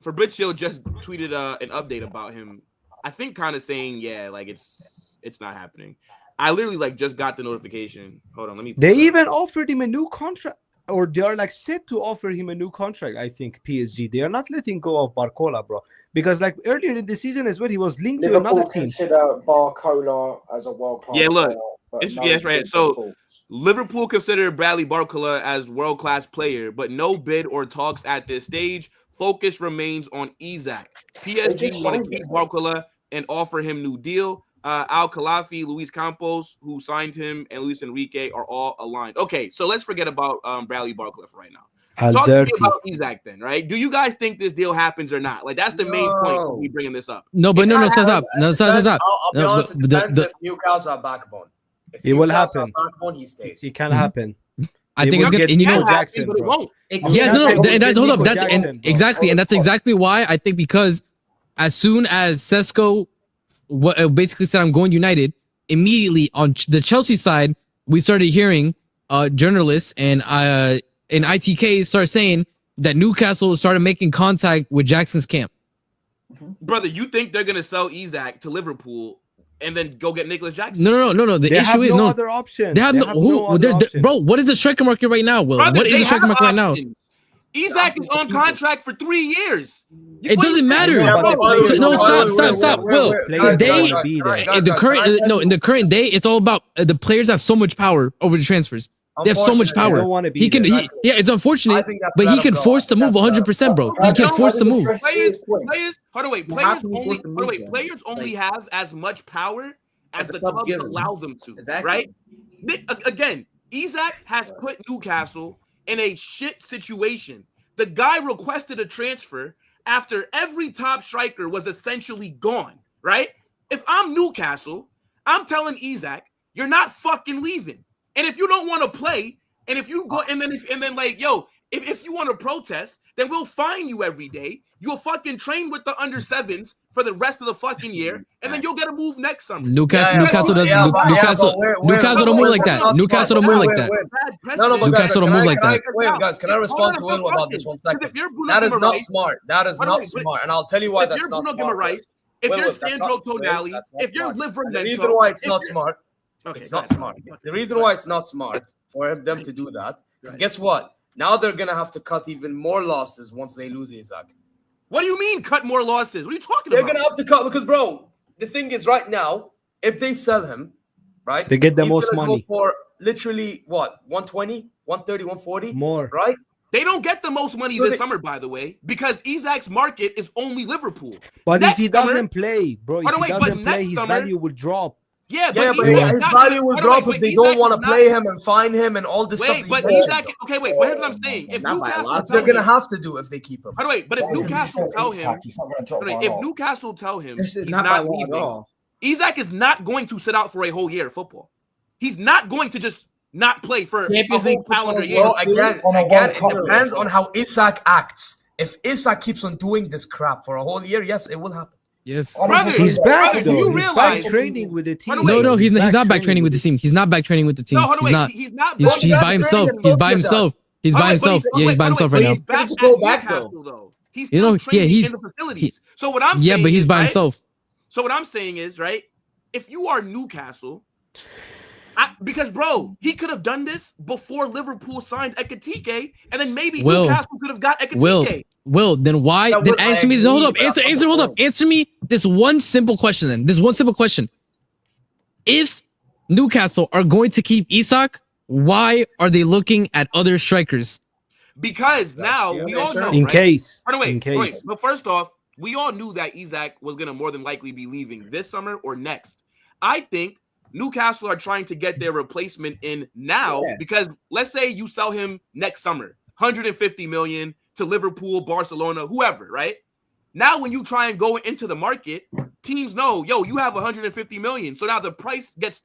Fabrizio just tweeted an update about him. I think kind of saying, yeah, like it's not happening. I literally like just got the notification. Hold on, let me. They even offered him a new contract, or they are like set to offer him a new contract. I think PSG. They are not letting go of Barcola, bro, because like earlier in the season as well, he was linked to another team. Consider Barcola as a world class. Yeah, look, player, it's right. So Liverpool considered Bradley Barcola as world class player, but no bid or talks at this stage. Focus remains on Isak. PSG want to keep Barcola and offer him new deal. Al Khelafi, Luis Campos, who signed him, and Luis Enrique are all aligned. Okay, so let's forget about Bradley Barcola for right now. Talk to me about Isak then, right? Do you guys think this deal happens or not? Like that's the main point of me bringing this up. No, but no, stop. I'll be honest, it depends if Newcastle are backbone. If It will Newcastle happen. are backbone, he stays. It can happen. I think it's gonna, and you know, Jackson, but it bro. won't. yeah, no, and that's hold up. That's Jackson, and exactly, and that's exactly why I think because as soon as Sesko basically said I'm going United, immediately on the Chelsea side, we started hearing journalists and ITK start saying that Newcastle started making contact with Jackson's camp. Brother, you think they're gonna sell Isak to Liverpool and then go get Nicholas Jackson. No. The They issue have is no no other option. They have no who. Bro, what is the striker market right now, Will? Brother, What is they the striker have market right now? options. Isak is on contract for 3 years. It doesn't matter. Yeah, but Stop. Will, today, in the current day, it's all about the players have so much power over the transfers. They have so much They power. don't wanna be He can, there. it's unfortunate, but he can force the move 100%, bro. He can force the move. Players, players only have as much power as the clubs allow them to. Right? Again, Isak has put Newcastle in a shit situation. The guy requested a transfer after every top striker was essentially gone, right? If I'm Newcastle, I'm telling Isak, you're not fucking leaving. And if you don't want to play, and if you go, and then if you want to protest, then we'll fine you every day. You'll fucking train with the under sevens for the rest of the fucking year, and then you'll get a move next summer. Newcastle don't move like that. Newcastle don't move like that. Newcastle don't move like that. Wait, guys, can I respond to Will about this 1 second? That is not smart. That is not smart, and I'll tell you why that's not smart. If you're Sandro Tonali, if you're Livramento, the reason why it's not smart. It's not smart. The reason why it's not smart for them to do that is guess what? Now they're gonna have to cut even more losses once they lose Isak. What do you mean cut more losses? What are you talking They're about? gonna have to cut because, bro, the thing is right now, if they sell him, right, they get the he's most gonna money go for literally what 120, 130, 140 more, right? They don't get the most money this summer, by the way, because Isak's market is only Liverpool. But next if he doesn't play, bro, if he doesn't play, his value will drop. Yeah, but his value will drop if they don't want to play him and fine him and all this stuff. Wait, but Isak, okay, wait, here's what I'm saying. If Newcastle, they're gonna have to do if they keep him. By the way, but if Newcastle tell him, this is he's not leaving, at all. Isak is not going to sit out for a whole year of football. He's not going to just not play for a whole calendar year. Well, again, it depends on how Isak acts. If Isak keeps on doing this crap for a whole year, yes, it will happen. Yes, he's back though. You he's realize back training with the team. No, he's not back training with the team. He's not back training with the team. He's not. He's by himself. He's by himself. He's by himself. Yeah, he's by himself right now. He's back to go back though. He's still training in the facilities. So what I'm saying, yeah, but he's by himself. So what I'm saying is, right? If you are Newcastle, because bro, he could have done this before Liverpool signed Ekitike, and then maybe Newcastle could have got Ekitike. Will, then why? Then answer me. Hold up. Hold up. Answer me this one simple question. Then this one simple question: if Newcastle are going to keep Isak, why are they looking at other strikers? Because now we all know. In case. By the way, but first off, we all knew that Isak was gonna more than likely be leaving this summer or next. I think Newcastle are trying to get their replacement in now because let's say you sell him next summer, 150 million. To Liverpool, Barcelona, whoever, right? Now, when you try and go into the market, teams know, you have 150 million. So now the price gets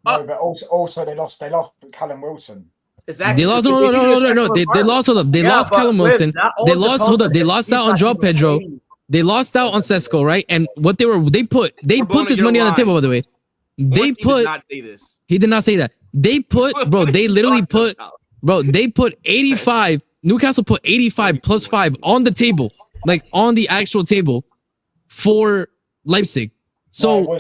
up. No, but also they lost Callum Wilson. Exactly. They lost They lost Callum Wilson. They lost out on João Pedro. They lost out on Sesko, right? And what they put this money on the table, by the way. He did not say this. He did not say that. They put 85. Newcastle put 85 plus 5 on the table, like on the actual table for Leipzig. So,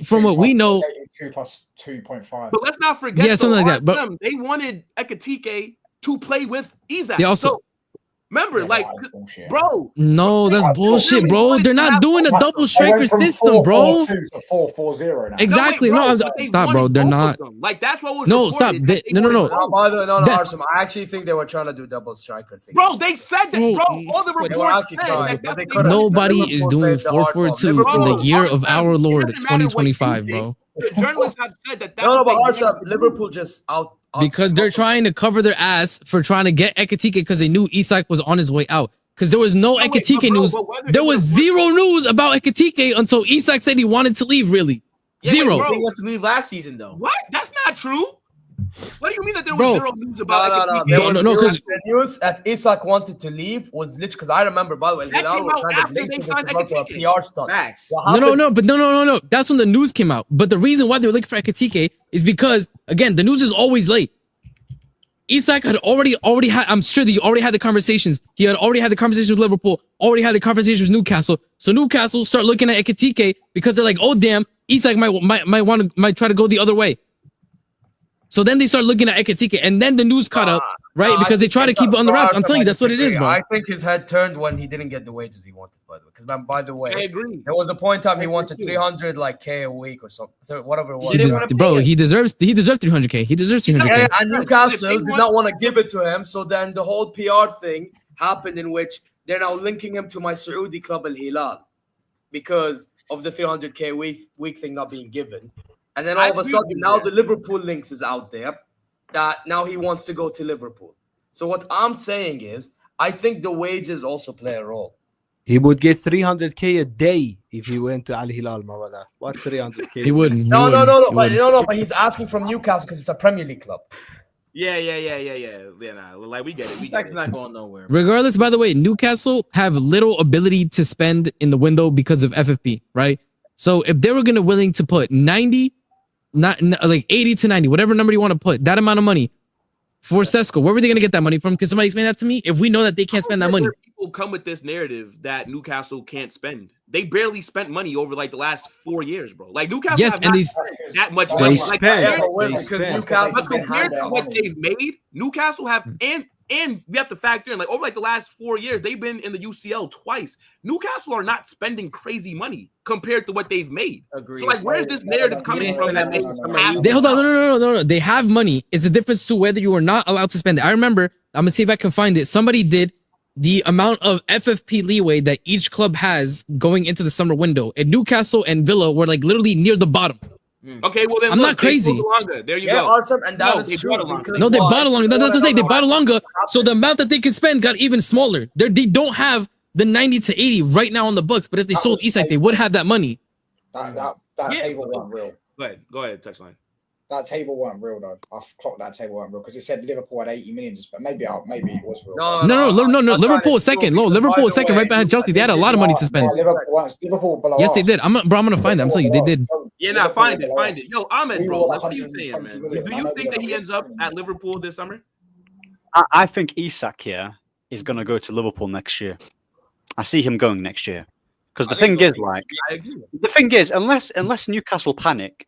from what we know, 2 plus 2.5. But let's not forget, something like that. But they wanted Ekitike to play with Isak. They also. Remember, bro. No, that's bullshit, bro. They're not doing a double striker system, bro. 4-4-2 to 4-4-0 now. Exactly. Stop, bro. They're not. Like that's what was. No, stop. No. Arsenal. I actually think they were trying to do double striker thing. Bro, they said that, bro. All the reports said nobody is doing 4-4-2 in the year of our Lord 2025, bro. The journalists have said that. No, but Arsenal, Liverpool just out. Because they're trying to cover their ass for trying to get Ekitike because they knew Isak was on his way out. Because there was no Ekitike news. There was zero news about Ekitike until Isak said he wanted to leave, really. Zero. He wanted to leave last season, though. What? That's not true. What do you mean that there was zero news about Ekitike? No, because the news that Isak wanted to leave was literally because I remember, by the way, that came out after they signed Ekitike. PR stunt. No. That's when the news came out. But the reason why they were looking for Ekitike is because, again, the news is always late. Isak had already had. I'm sure that he already had the conversations. He had already had the conversation with Liverpool. Already had the conversation with Newcastle. So Newcastle start looking at Ekitike because they're like, oh damn, Isak might try to go the other way. So then they start looking at Ekitike, and then the news caught up, right? Because they try to keep it on the wraps. I'm telling you, that's what it is, bro. I think his head turned when he didn't get the wages he wanted, by the way. Because by the way, I agree. there was a point in time he wanted 300 like K a week or something, whatever it was. He deserves 300K. He deserves 300K. Yeah, and Newcastle did not want to give it to him. So then the whole PR thing happened, in which they're now linking him to my Saudi club Al Hilal because of the 300K week thing not being given. And then all of a sudden, now the Liverpool links is out there that now he wants to go to Liverpool. So what I'm saying is, I think the wages also play a role. He would get 300K a day if he went to Al Hilal, Mawala. What 300K? He wouldn't. No. But he's asking from Newcastle because it's a Premier League club. Yeah. Nah, like we get it. Isak's not going nowhere. Regardless, by the way, Newcastle have little ability to spend in the window because of FFP, right? So if they were gonna willing to put 90, not like 80 to 90, whatever number you want to put, that amount of money for Sesko, where were they gonna get that money from? Can somebody explain that to me? If we know that they can't spend that money. People come with this narrative that Newcastle can't spend. They barely spent money over like the last 4 years, bro. Like Newcastle, yes, and that much They money. spend. But compared to what they've made, Newcastle have and we have to factor in, like, over like the last 4 years, they've been in the UCL twice. Newcastle are not spending crazy money compared to what they've made. Agreed. So like, where's this narrative coming from? They hold on, no. They have money. It's a difference to whether you are not allowed to spend it. I remember, I'm gonna see if I can find it. Somebody did the amount of FFP leeway that each club has going into the summer window. And Newcastle and Villa were like literally near the bottom. Okay, well then I'm not crazy. There you go. Awesome, and that is true. No, they bought Alonga. That's what I'm saying. They bought Alonga, so the amount that they can spend got even smaller. They don't have the 90 to 80 right now on the books, but if they sold Isak, they would have that money. That table wasn't real. Go ahead, touchline. That table weren't real though. I've clocked that table weren't real because it said Liverpool had 80 million, but maybe it was real. No. Liverpool was second. No, Liverpool was second, right behind Chelsea. They had a lot of money to spend. Liverpool below yes, they did. I'm gonna find that. I'm telling you, they did. Yeah, nah, find it. Yo, Ahmed, bro, what are you saying, man? Do you think that he ends up at Liverpool this summer? I think Isak here is gonna go to Liverpool next year. I see him going next year because the thing is, unless Newcastle panic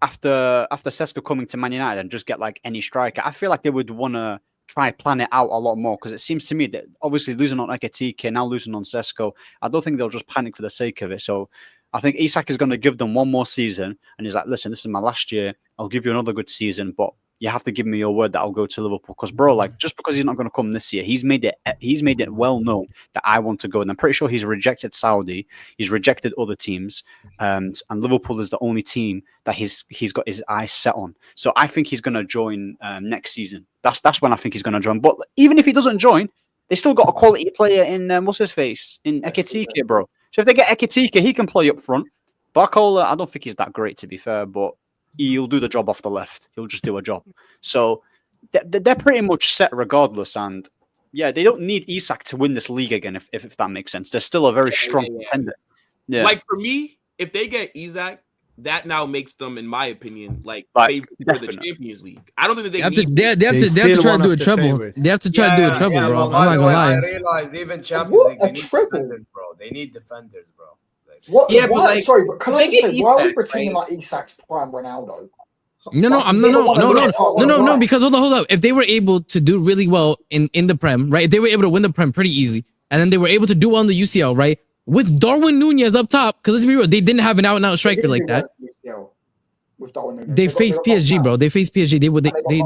after Sesko coming to Man United and just get like any striker, I feel like they would want to try plan it out a lot more because it seems to me that obviously losing on Ekitike, now losing on Sesko, I don't think they'll just panic for the sake of it. So I think Isak is going to give them one more season and he's like, listen, this is my last year. I'll give you another good season, but you have to give me your word that I'll go to Liverpool. Because, bro, like, just because he's not going to come this year, he's made it well known that I want to go. And I'm pretty sure he's rejected Saudi. He's rejected other teams. And Liverpool is the only team that he's got his eyes set on. So I think he's going to join next season. That's when I think he's going to join. But even if he doesn't join, they still got a quality player in, what's his face? In Ekitike, bro. So if they get Ekitike, he can play up front. Barcola, I don't think he's that great, to be fair, but he'll do the job off the left. He'll just do a job. So they're pretty much set regardless. And yeah, they don't need Isak to win this league again, if that makes sense. They're still a very strong contender. Yeah. Like for me, if they get Isak, that now makes them, in my opinion, like favorite for the Champions League. I don't think that they have to try to do a treble. They have to try to do a treble, bro. I'm not gonna lie. I realize even Champions League, they need defenders, bro. They need defenders, bro. What? Yeah, but like, sorry, but can I just say, why are we pretending like Isak's prime Ronaldo? No, because hold up. If they were able to do really well in the Prem, right? If they were able to win the Prem pretty easy, and then they were able to do well in the UCL, right? With Darwin Nunez up top, because let's be real, they didn't have an out-and-out striker like that. They faced PSG, bro. They faced PSG.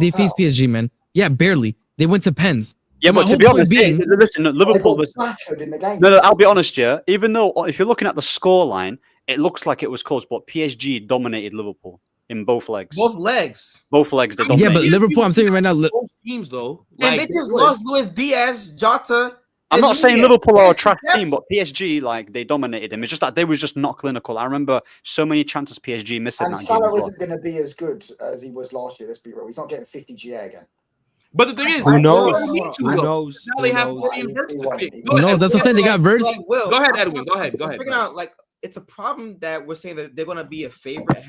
They faced PSG, man. Yeah, barely. They went to Pens. Yeah, but to be honest, listen, Liverpool was... No, I'll be honest, yeah. Even though, if you're looking at the scoreline, it looks like it was close, but PSG dominated Liverpool in both legs. Both legs, they dominated. Yeah, but Liverpool, I'm saying right now... Both teams, though. And they just lost Luis Diaz, Jota... I'm not saying Liverpool are a trash team, but PSG, like, they dominated them. It's just that they was just not clinical. I remember so many chances PSG missing. And Salah isn't going to be as good as he was last year, let's be real. He's not getting 50 GA again. But the thing is, who knows? Now they have Florian Wirtz. Who knows? That's what I'm saying. They got Wirtz. Go ahead, Edwin. Go ahead. Figuring out, like, it's a problem that we're saying that they're going to be a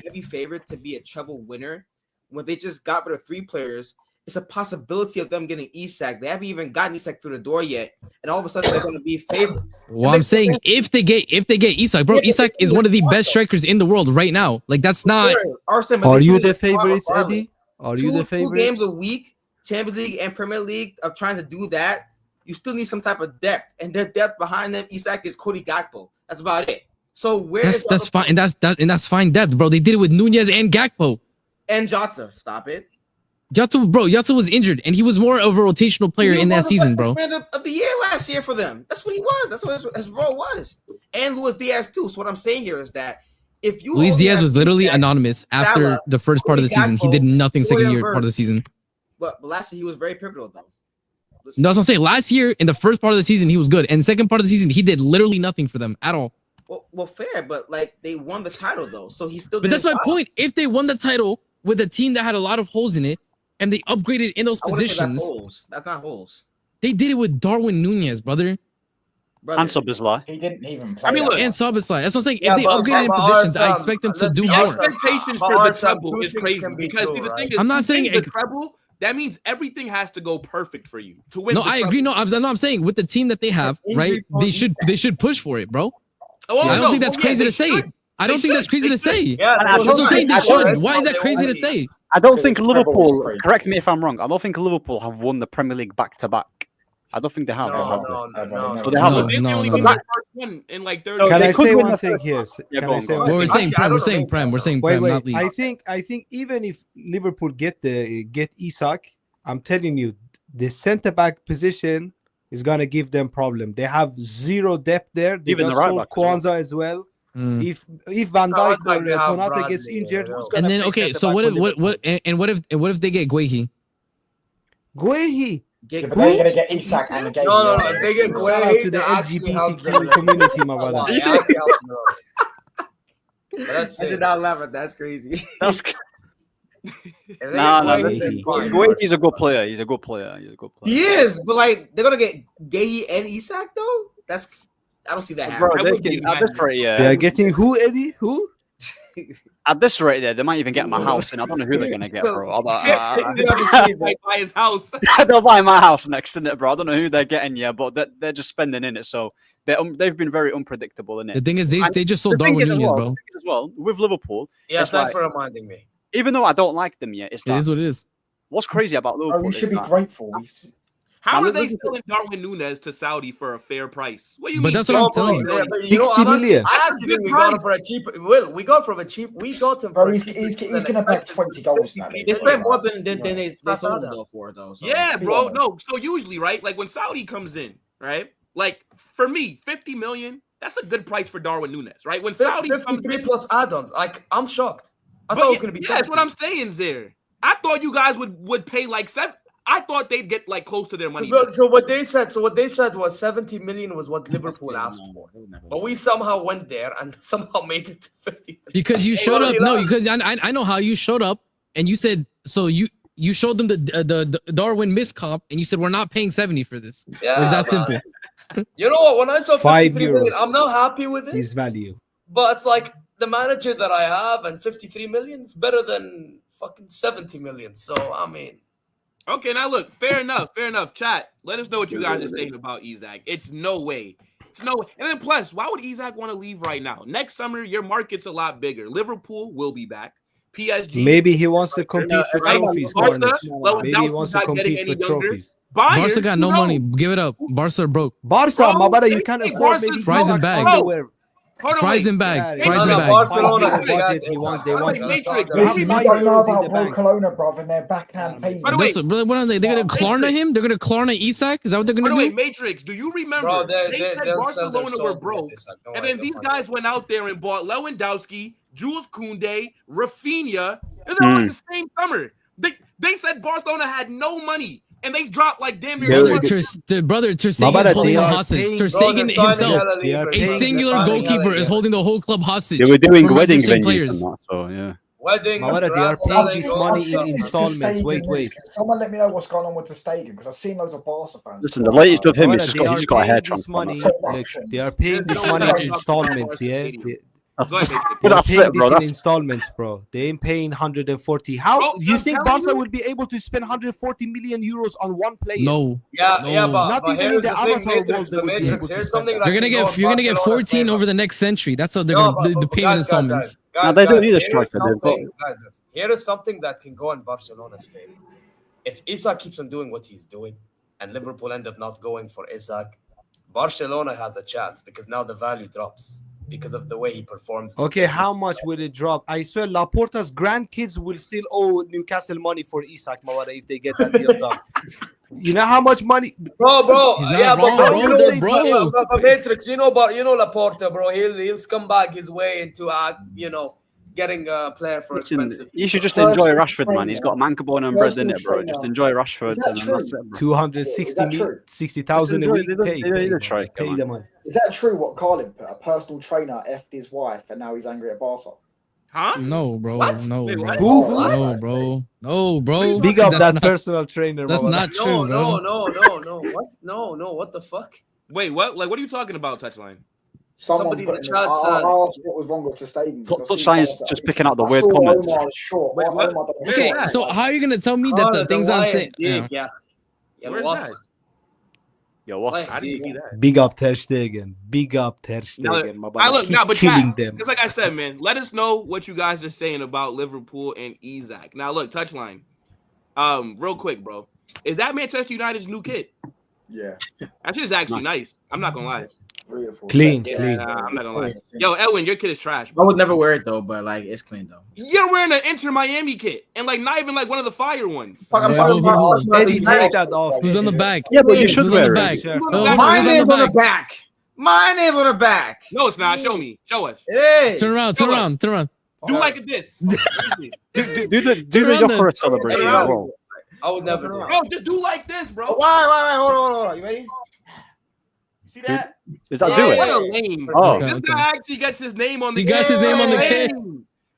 heavy favorite to be a treble winner when they just got rid of 3 players it's a possibility of them getting Isak. They haven't even gotten Isak through the door yet, and all of a sudden they're going to be favored. Well, I'm saying if they get Isak, bro, Isak is one of the best strikers in the world right now. Like that's not. Are you the favorites, Eddie? Are you the favorites? 2 games a week, Champions League and Premier League, of trying to do that. You still need some type of depth, and their depth behind them, Isak is Cody Gakpo. That's about it. So That's fine, and that's fine depth, bro. They did it with Nunez and Gakpo. And Jota, stop it. Jota was injured, and he was more of a rotational player in that season, bro. Of the year last year for them. That's what he was. That's what his role was. And Luis Diaz too. So what I'm saying here is that if you Luis Diaz was literally anonymous after the first part of the season. He did nothing second year part of the season. But last year he was very pivotal though. No, that's what I'm saying. Last year in the first part of the season he was good, and second part of the season he did literally nothing for them at all. Well, fair, but like they won the title though, so he still. But that's my point. If they won the title with a team that had a lot of holes in it, and they upgraded in those positions, that's not holes. They did it with Darwin Nunez, brother. And Szoboszlai. He didn't even play. I mean, look, and Szoboszlai. That's what I'm saying. If they upgraded in positions, I expect them to do more. Expectations for the treble is crazy because see, the thing is, I'm not saying the treble. That means everything has to go perfect for you to win. No, I agree. No, I'm saying with the team that they have, right? They should push for it, bro. I don't think that's crazy to say. I don't think that's crazy to say. Yeah, that's what I'm saying. They should. Why is that crazy to say? I don't think Liverpool. Correct me if I'm wrong. I don't think Liverpool have won the Premier League back to back. I don't think they have. No. They haven't. They only won the first one in like 30. Can I say one thing here? We're saying Prem. Not league. I think even if Liverpool get Isak, I'm telling you, the centre back position is gonna give them problem. They have zero depth there. They even just the right sold back Kwanzaa as well. If Van Dijk or Konate gets injured, who's gonna and then play okay, so what if they get Guehi? Guehi. Yeah, but they're gonna get Isak and again. No. They get Shout out to the LGBTQ community, my brother. I should not laugh at that's crazy. That's Guehi's a good player. He's a good player. He is, but like they're gonna get Guehi and Isak though. I don't see that happening. At this rate, yeah. They are getting who, Eddie? Who? At this rate, they might even get my house, and I don't know who they're gonna get, bro. Buy his house. They'll buy my house next, innit, bro? I don't know who they're getting yet, but they're just spending in it. So they've been very unpredictable, innit? The thing is, they just sold Darwin Nunez, bro. As well with Liverpool. Yeah, thanks for reminding me. Even though I don't like them yet, it is what it is. What's crazy about Liverpool? We should be grateful. How are they selling Darwin Nunez to Saudi for a fair price? What do you mean? But that's what I'm telling you. 60 million. I actually think we got him for a cheap. Will we got from a cheap? We got him. Bro, he's gonna make 20 goals now. They spent more than they sold him though for though. So. Yeah, bro. No, so usually, right? Like when Saudi comes in, right? Like for me, 50 million. That's a good price for Darwin Nunez, right? When Saudi 53 plus add-ons, I'm shocked. I thought it was gonna be. Yeah, that's what I'm saying, Zir. I thought you guys would pay like 7. I thought they'd get like close to their money. So what they said was 70 million was what Liverpool asked for, but we somehow went there and somehow made it to 50. Because you showed up. No, because I know how you showed up, and you said so. You showed them the Darwin miscomp, and you said we're not paying 70 for this. Yeah, it's that simple. You know what? When I saw 53 million, €5, I'm not happy with it. His value, but it's like the manager that I have, and 53 million is better than fucking 70 million. So I mean. Okay, now look, fair enough. Chat, let us know what you guys are saying about Isak. It's no way. And then plus, why would Isak want to leave right now? Next summer, your market's a lot bigger. Liverpool will be back. PSG. Maybe he wants to compete for trophies. Maybe he wants to compete for trophies. Barca got no money. Give it up. Barca broke. Barca, my brother, you can't afford maybe fries and bag. Fries and bag. Barcelona. They want Listen, you don't know about Barcelona, bro, and their backhand payment. What are they? They're gonna Klarna him? They're gonna Klarna Isak? Is that what they're gonna do? Wait, Matrix, do you remember? They said Barcelona were broke, and then these guys went out there and bought Lewandowski, Jules Koundé, Rafinha. It was all the same summer. They said Barcelona had no money. And they dropped like damn near. Brother, Ter Stegen is holding a hostage. Ter Stegen himself, a singular goalkeeper, is holding the whole club hostage. They were doing wedding players. So yeah. Wedding. They are paying this money in installments. Wait. Someone let me know what's going on with the stadium because I've seen loads of Barca fans. Listen, the latest of him is he's got a hair transplant. They are paying this money in installments. Yeah. Go ahead, Matrix. They're That's paying it, bro. this in That's installments, bro. They ain't paying 140. How Bro, you I'm think telling Barca you. will be able to spend 140 million euros on one player? No. Yeah, No. yeah, but Not but even in here's the the thing, Avatar Matrix, world they the would be Matrix. able to Here's spend something that. that You're gonna can go get in you're gonna get Barcelona's 14 favor. over the next century. That's how they're No, gonna the payment installments. they do need a here striker. is guys, here is something that can go in Barcelona's favor. If Isak keeps on doing what he's doing, and Liverpool end up not going for Isak, Barcelona has a chance because now the value drops because of the way he performs. Okay, how much will it drop? I swear, Laporta's grandkids will still owe Newcastle money for Isak Mawara if they get that deal done. You know how much money? Bro, He's not yeah, wrong, but bro. you know, They're bro. but Matrix, you know Laporta, bro. He'll come back his way into getting a player for Listen, expensive. you should just First enjoy Rashford, man. He's trainer. got Mancabone and bread First in it, bro. trainer. Just enjoy Rashford. Is that And true? that's it, bro. 260,000 a Just week. enjoy- Pay, they need a man. striker, Pay man. the money. Is that true? What Carlin put? A personal trainer effed his wife, and now he's angry at Barca. Huh? No, bro. What? No, Wait, bro. what? Who? No, bro. No, bro. Big up That's that not- personal trainer. That's Mawara. not true, bro. No. What? No. What the fuck? Wait, what? Like, what are you talking about, Touchline? Somebody in Put the in- chat I said- asked what was wrong with the stadium. Touchline's just picking out the weird comments. Wait, what? Okay, Yeah. so how are you gonna tell me that the things I'm saying? Yeah. Where's that? Yo, what's I didn't see that. Big up Ter Stegen. Big up Ter Now, Stegen. my brother. I look Keep now, but killing chat, them. it's like I said, man. Let us know what you guys are saying about Liverpool and Isak. Now, look, Touchline. Real quick, bro. Is that Manchester United's new kid? Yeah, That shit is actually nice. I'm not gonna lie. 3 or 4. Clean, Yeah, clean. I'm not gonna lie. Yo, Elwin, your kid is trash, I bro. would never wear it though, but like it's clean though. You're wearing an Inter Miami kit, and like not even like one of the fire ones. Fuck, I'm Yeah, talking about Arsenal. Eddie, take that off. Who's on the back? Yeah, but you should Who's on the wear back? it. Sure. My Who's name on the on the back? back. My name on the back. No, it's not. Show me. Show us. It is. Turn around, turn around, turn around. Do like this. Do the around then. Jokeris celebration as well. I would never do Bro, just do like this, bro. Why? Hold on. You ready? You see that? Is that Yeah. do What it? a lame. Oh. This Okay. guy actually gets his name on the He got his name on the kid.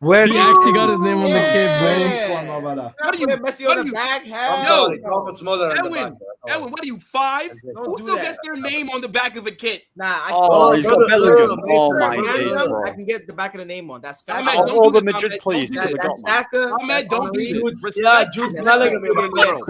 Where He actually got his name on the kid, bro. Yeah. What do you- Messi what on do the you- back? Yo, Hell, Drop a smother in the Edwin, back, bro. Edwin, what are you, 5? Don't Who do still that. gets their name on the back of a kit? nah. Oh, he's got brother, Bellingham. brother, Oh brother, my brother, days, brother. bro. I can get the back of the name on. That's Saka. Ahmed, Of don't all do the this, Madrid Ahmed. players, Don't you do could have this. got, man. Saka. Ahmed, that's don't do Henry. this. Yeah, Respect Jude the Bellingham. girl.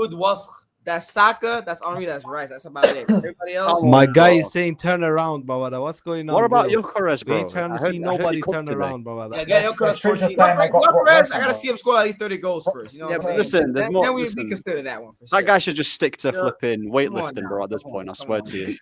Jude Wasq. That's Saka. That's Henry. That's Rice. That's about it. Everybody else. Come My on, guy bro. is saying turn around, Bawada. What's going on? What about bro? Jokeris, We bro? ain't trying to I see heard he nobody cooked turn today. around, Bawada. Yeah, get your That's class 14. they got I gotta see him score at least 30 goals first. You know Yeah, what but I'm listen, saying? there's Then more. we Listen, consider that one for that sure. guy should just stick to Yeah. flipping Come on weightlifting, now. bro. At this Come point, I on, swear come to you.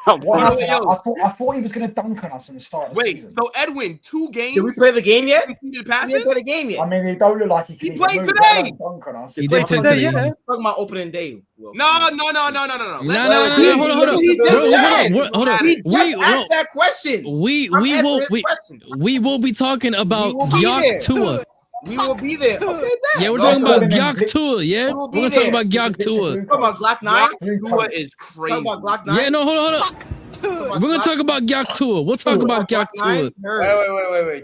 What happened? Yo. I thought he was going to dunk on us in the start of the Wait, season. so Edwin, 2 games? Did we play the game yet? Completed We passes? didn't play the game yet. I mean, he don't look like he can He even played move, today. let alone dunk on us. He did play today, today. yeah. Talking about opening day. Will. No. No, Let's- no, let's- hold on, hold on. He Bro, just said. hold on. He just We asked that question. we I'm we answering will his question. we will be talking about We will be there. Gyak Tua. We will be there. Okay, bet. Yeah, we're No, talking about calling him Gyak Vic- Tua. Yeah, We we're will be gonna talk there. about Gyak Victor Tua. Blue Talking about Coat. Glock 9. Tua is crazy. Talking about Glock 9. Yeah, no, hold on. We're gonna talk about Gyak Tua. We'll talk about Gyak Tua. Wait.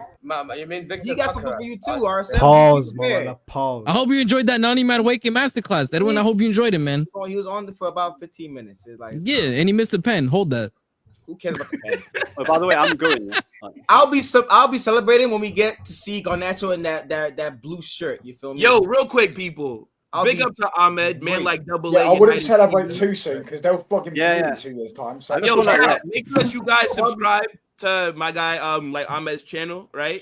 You mean Victor He got something for you too, RSM. Pause, Be prepared. Bawada. Pause. I hope you enjoyed that 90-man waking masterclass, Edwin. I hope you enjoyed it, man. He was on for about 15 minutes. It's like, Yeah, and he missed a pen. Hold that. who cares about the fans? Oh, by the way, I'm going. Yeah. Like, I'll be celebrating when we get to see Garnacho in that blue shirt. You feel me? Yo, real quick, people. I'll Big be up to Ahmed, man, great. like double Yeah, A. I wouldn't United celebrate TV. too soon because they'll flog him Yeah, in 2 years' time. So I just Yo, wanna- chat, make sure that you guys subscribe to my guy, like Ahmed's channel, right?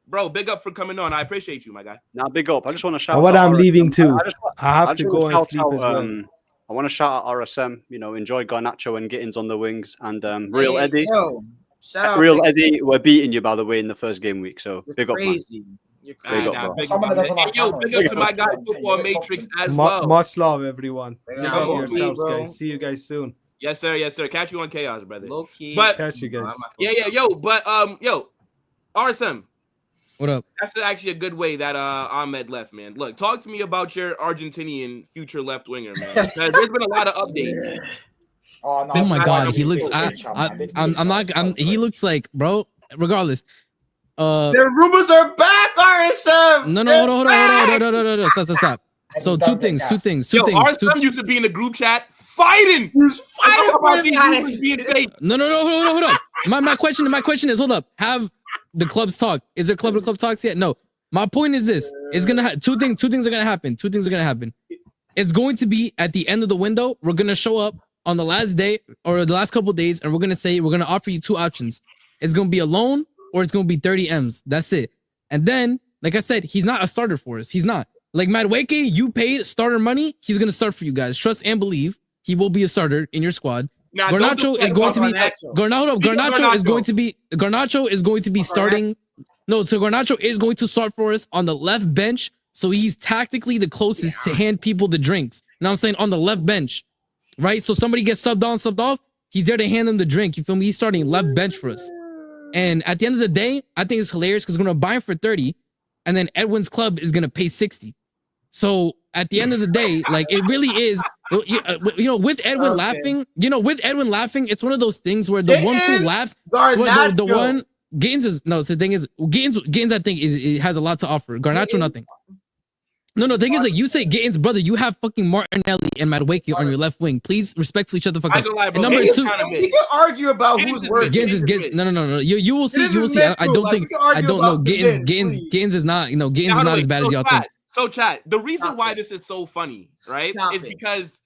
Bro, big up for coming on. I appreciate you, my guy. Now, big up. I just want to shout. Bawada, out I'm RSM. leaving too. I just want- I have I to just go wanna and shout sleep out, as well. I want to shout out RSM. You know, enjoy Garnacho and Gittins on the wings, and Real Hey, Eddie. Yo, shout out. Real Nick. Eddie, we're beating you by the way in the first game week. So You're big up, man. crazy. You're Big crazy. up, bro. Big Someone up, that doesn't man. like Hey, yo, cameras. big up to my guy, Yeah, Football yeah, Matrix, as well. Much love, everyone. Yeah, Look low after key, yourselves, bro. guys. See you guys soon. Yes, sir. Yes, sir. Catch you on Chaos, brother. Low key. But- Catch you guys. Yo, but yo, RSM. What up? That's actually a good way that Ahmed left, man. Look, talk to me about your Argentinian future left winger, man. Because there's been a lot of updates. Oh, no, Oh my I God, like he it. looks. I'm not. He looks like, bro. Regardless. The rumors are back, RSM. No. They're Hold on. back! Stop. So two things. Yo, RSM used to be in the group chat fighting. Who's fighting Talk for about his these guy? rumors being fake. No. Hold on. My question is, hold up. Have the clubs talk? Is there club to club talks yet? No. My point is this: it's gonna two things are gonna happen. Two things are gonna happen. It's going to be at the end of the window. We're gonna show up on the last day or the last couple of days, and we're gonna say we're gonna offer you two options. It's gonna be a loan or it's gonna be 30 M's. That's it. And then, like I said, he's not a starter for us. He's not. Like Madueke, you paid starter money. He's gonna start for you guys. Trust and believe. He will be a starter in your squad. Now, Garnacho is going to be Garnacho is going to be starting. No, so Garnacho is going to start for us on the left bench. So he's tactically the closest to hand people the drinks. You know what I'm saying? On the left bench, right? So somebody gets subbed on, subbed off. He's there to hand them the drink. You feel me? He's starting left bench for us. And at the end of the day, I think it's hilarious because we're going to buy him for 30 and then Edwin's club is going to pay 60. So at the end of the day, like it really is, you know, with Edwin laughing, it's one of those things where the one who laughs, the one Gaines is no. So the thing is, Gaines I think it has a lot to offer. Garnacho nothing. No. The thing is, like you say, Gaines, brother, you have fucking Martinelli and Madueke on your left wing. Please respectfully shut the fuck up. Lie, and number two, we can argue about who's worse. Gaines is no. You will see. You will see. I don't know. Gaines is not. You know, Gaines is not as bad as y'all think. So, chat. The reason why this is so funny, right, is because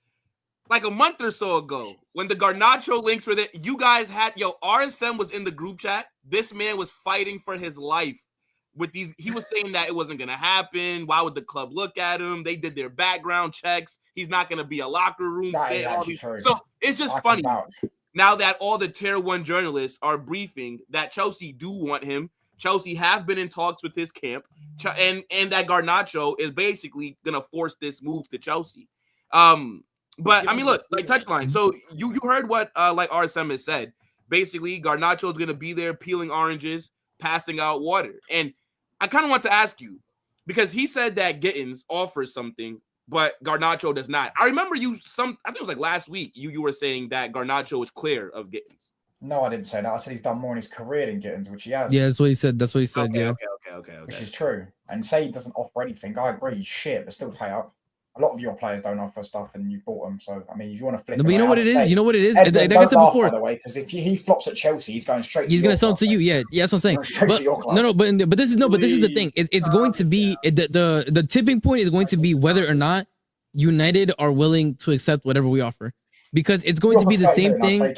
like a month or so ago, when the Garnacho links were there, you guys had RSM was in the group chat. This man was fighting for his life with these. He was saying that it wasn't gonna happen. Why would the club look at him? They did their background checks. He's not gonna be a locker room fit. So it's just funny now that all the tier 1 journalists are briefing that Chelsea do want him. Chelsea have been in talks with his camp, and that Garnacho is basically gonna force this move to Chelsea. But I mean, look, like touchline. So you heard what like RSM has said. Basically, Garnacho is gonna be there peeling oranges, passing out water. And I kind of want to ask you, because he said that Gittins offers something, but Garnacho does not. I remember I think it was like last week, you were saying that Garnacho is clear of Gittins. No, I didn't say that. I said he's done more in his career than Gittins, which he has. Yeah, that's what he said. Okay, Okay. Which is true. And say he doesn't offer anything, I agree, shit, but still pay up. A lot of your players don't offer stuff, and you bought them. So I mean, if you want to flip, but you know what it is. You know what it is. Like I said before, by the way, because if he flops at Chelsea, he's going straight. He's going to sell it to you. Yeah, that's what I'm saying. But this is the thing. It's going to be the tipping point is going to be whether or not United are willing to accept whatever we offer, because it's going to be the same thing.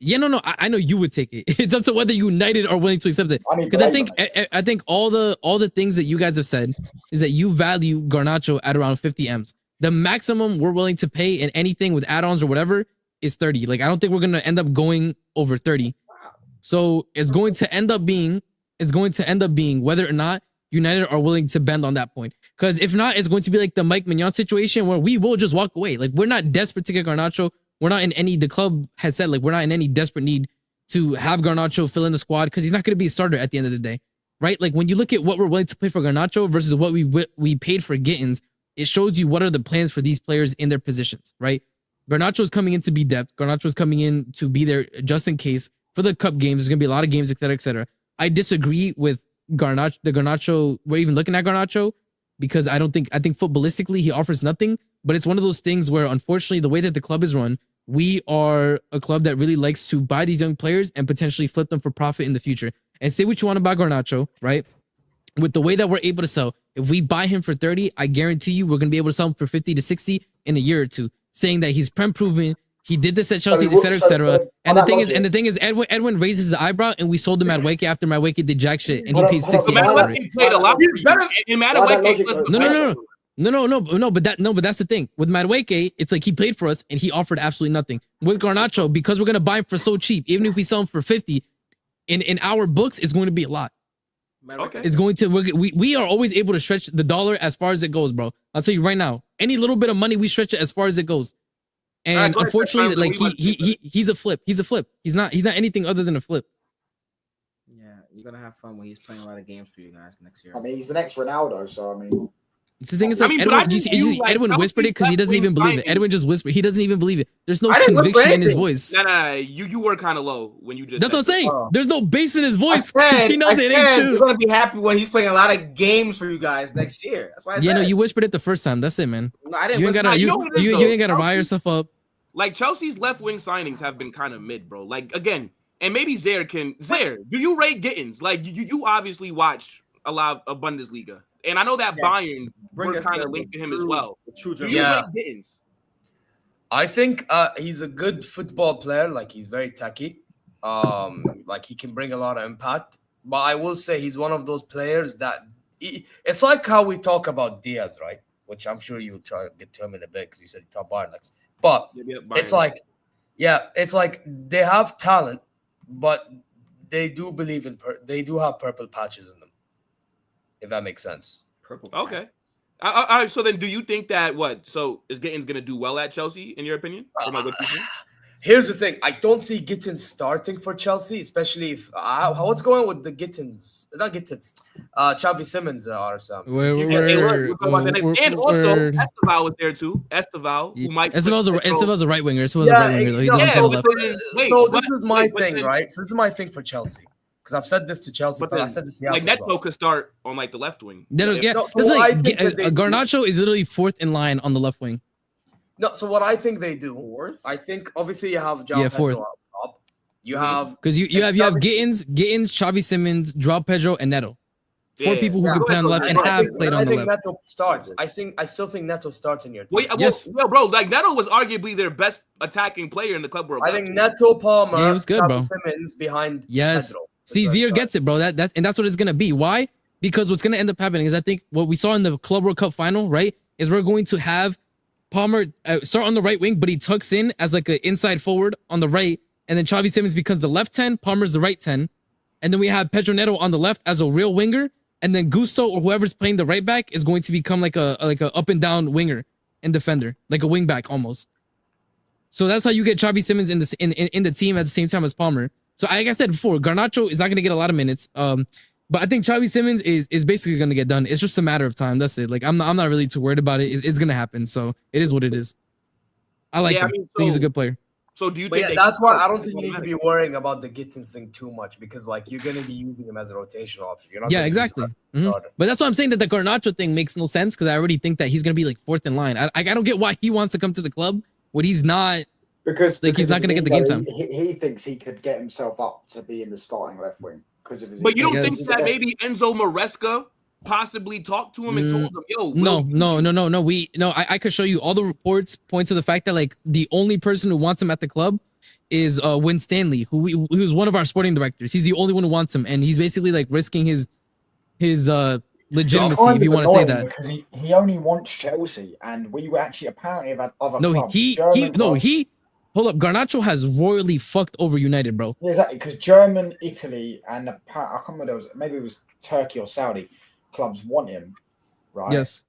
Yeah, no. I know you would take it. It's up to whether United are willing to accept it. Because I think all the things that you guys have said is that you value Garnacho at around 50 M's. The maximum we're willing to pay in anything with add-ons or whatever is 30. Like I don't think we're gonna end up going over 30. So it's going to end up being whether or not United are willing to bend on that point. Because if not, it's going to be like the Mike Mignon situation where we will just walk away. Like we're not desperate to get Garnacho. We're not in any, the club has said, like, we're not in any desperate need to have Garnacho fill in the squad because he's not going to be a starter at the end of the day, right? Like, when you look at what we're willing to pay for Garnacho versus what we paid for Gittins, it shows you what are the plans for these players in their positions, right? Garnacho is coming in to be depth. Garnacho is coming in to be there just in case for the cup games. There's going to be a lot of games, et cetera, et cetera. I disagree with Garnacho. We're even looking at Garnacho because I think footballistically he offers nothing. But it's one of those things where, unfortunately, the way that the club is run, we are a club that really likes to buy these young players and potentially flip them for profit in the future. And say what you want about Garnacho, right? With the way that we're able to sell, if we buy him for 30, I guarantee you we're going to be able to sell him for 50 to 60 in a year or two, saying that he's prem-proven, he did this at Chelsea, et cetera, et cetera. And the thing is, Edwin raises his eyebrow, and we sold him Madueke after Madueke did jack shit, and he paid 60 for it. Played a lot for you. No, but that's the thing. With Madueke, it's like he played for us and he offered absolutely nothing. With Garnacho, because we're gonna buy him for so cheap, even if we sell him for 50, in our books, it's going to be a lot. Okay. It's going to we are always able to stretch the dollar as far as it goes, bro. I'll tell you right now. Any little bit of money, we stretch it as far as it goes. And unfortunately, like he's a flip. He's a flip. He's not anything other than a flip. Yeah, you're gonna have fun when he's playing a lot of games for you guys next year. I mean, he's the next Ronaldo, so I mean. The thing is, like, Edwin whispered it because he doesn't even believe it. Edwin just whispered. He doesn't even believe it. There's no conviction in his voice. Nah. You were kind of low when you just. That's what I'm saying. There's no bass in his voice. He knows it ain't true. You're gonna be happy when he's playing a lot of games for you guys next year. That's why. No, you whispered it the first time. That's it, man. No, I didn't. You ain't gotta rile yourself up. Like Chelsea's left wing signings have been kind of mid, bro. Like again, and maybe Zaire, do you rate Gittins? Like you obviously watch a lot of Bundesliga, and I know that Bayern were kind of linked to him as well. Do you rate Gittins? I think he's a good football player. Like he's very techy. Like he can bring a lot of impact. But I will say he's one of those players that it's like how we talk about Diaz, right? Which I'm sure you'll try to get to him in a bit because you said top Bayern next. But it's like, it's like they have talent, but they do believe in they do have purple patches in them. If that makes sense. Purple. Okay. All right. So then, do you think that So is Gittins going to do well at Chelsea, in your opinion? Here's the thing. I don't see Gittins starting for Chelsea, especially if what's going on with the Gittins? Not Gittins. Xavi Simons or something. And also Esteval was there too. Esteval, who might Esteval's a right winger. Esteval's a right winger. So this is my thing, right? So this is my thing for Chelsea. Because I've said this to Chelsea, but I said this to Chelsea. Like Neto could start on like the left wing. Garnacho is literally fourth in line on the left wing. No, so what I think they do, I think obviously you have João Pedro up top. You have because you have Gittins, Xavi Simons, João Pedro, and Neto. Four people who can play on the left and have played on the left. I think Neto starts. I still think Neto starts in your team. Yes, bro. Like Neto was arguably their best attacking player in the Club World Cup. I think Neto, Palmer, it was good, Xavi bro. Simons behind. Yes. Pedro. See, Zier gets it, bro. That's what it's gonna be. Why? Because what's gonna end up happening is I think what we saw in the Club World Cup final, right, is we're going to have Palmer start on the right wing, but he tucks in as like an inside forward on the right, and then Xavi Simons becomes the left 10, Palmer's the right 10, and then we have Pedro Neto on the left as a real winger, and then Gusto or whoever's playing the right back is going to become like a up and down winger and defender, like a wing back almost. So that's how you get Xavi Simons in the team at the same time as Palmer. So like I said before, Garnacho is not going to get a lot of minutes. But I think Xavi Simons is basically going to get done. It's just a matter of time. That's it. Like I'm not really too worried about it. It's going to happen. So it is what it is. I like him. I think he's a good player. So do you think that's why I don't think you need to be worrying about the Gittins thing too much because like you're going to be using him as a rotational option. You're not exactly. But that's why I'm saying that the Garnacho thing makes no sense because I already think that he's going to be like fourth in line. I don't get why he wants to come to the club when he's not. Because he's not going to get the game time. He thinks he could get himself up to be in the starting left wing. But you don't think that maybe Enzo Maresca possibly talked to him and told him, "Yo, no. I could show you all the reports point to the fact that like the only person who wants him at the club is Win Stanley, who's one of our sporting directors. He's the only one who wants him, and he's basically like risking his legitimacy, if you want to say that. Because he only wants Chelsea, and we were actually apparently have had other clubs. Hold up, Garnacho has royally fucked over United, bro. Yeah, exactly, because German, Italy, and I can't remember, maybe it was Turkey or Saudi clubs want him, right? Yes.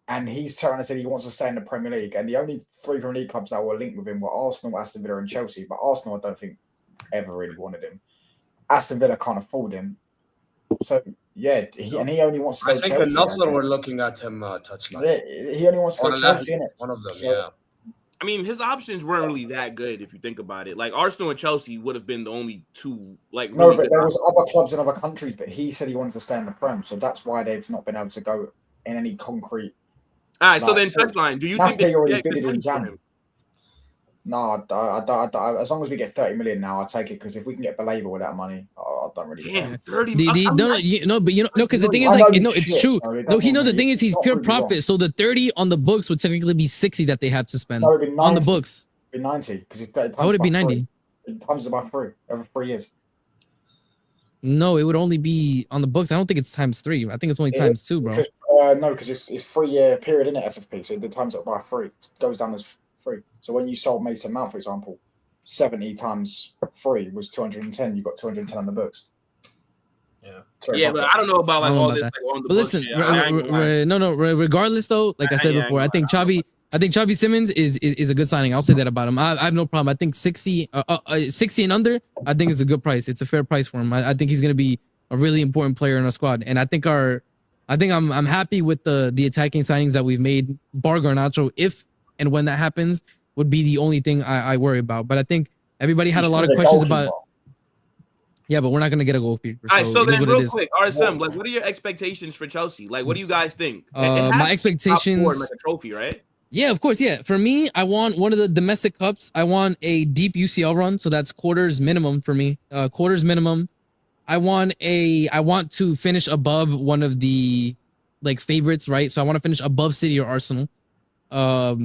And he's turned and said he wants to stay in the Premier League. And the only 3 Premier League clubs that were linked with him were Arsenal, Aston Villa, and Chelsea. But Arsenal, I don't think, ever really wanted him. Aston Villa can't afford him. So, yeah, he only wants to go Chelsea. I think the Nottingham were looking at him touchline. Yeah, he only wants to go Chelsea, innit? One of them, yeah. I mean, his options weren't really that good if you think about it. Like Arsenal and Chelsea would have been the only two. Like no, but there was other clubs in other countries. But he said he wanted to stay in the Prem, so that's why they've not been able to go in any concrete. All right, so then touchline. Do you think they already bid it in January? No, I as long as we get 30 million now, I'll take it. Because if we can get Baleba with that money, I don't really care. 30 because the thing is, like, it's true. The thing is, he's pure profit. So the 30 on the books would technically be 60 that they have to spend on the books. It'd be 90 because how would it be 90? It times it by 3 over 3 years. No, it would only be on the books. I don't think it's times 3. I think it's only times 2, bro. Because it's 3-year period in it, FFP. So the times it by 3 it goes down as 3. So when you sold Mason Mount, for example, 70 times 3 was 210. You got 210 on the books. Yeah, but I don't know about like all this. Like, on the but listen, regardless though, like I said before, I think Xavi Simons is a good signing. I'll say that about him. I have no problem. I think 60 and under, I think is a good price. It's a fair price for him. I think he's going to be a really important player in our squad. And I think I'm happy with the attacking signings that we've made. Bar Garnacho, if and when that happens, would be the only thing I worry about. But I think everybody had a lot of questions about. Yeah, but we're not gonna get a goalkeeper. All right, so then real quick, RSM, like, what are your expectations for Chelsea? Like, what do you guys think? My expectations, like a trophy, right? Yeah, of course. Yeah, for me, I want one of the domestic cups. I want a deep UCL run, so that's quarters minimum for me. Quarters minimum. I want to finish above one of the like favorites, right? So I want to finish above City or Arsenal. Not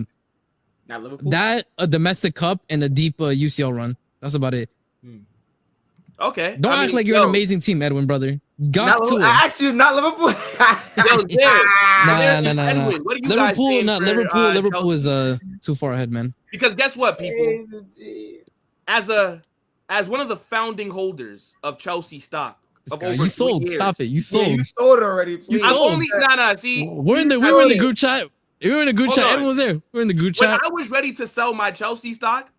Liverpool. That a domestic cup and a deep UCL run. That's about it. Okay. Don't act like you're an amazing team, Edwin, brother. Got to it. Actually, not Liverpool. Nah. Edwin, what do you guys Liverpool, saying not for, Liverpool. Liverpool Chelsea? is too far ahead, man. Because guess what, people? As one of the founding holders of Chelsea stock of over You sold. 3 years, Stop it. You Yeah, sold. you sold already. Please. I'm sold. only see. We were in the group chat. We were in the group Hold chat. on. Everyone was there. We were in the group When chat. I was ready to sell my Chelsea stock,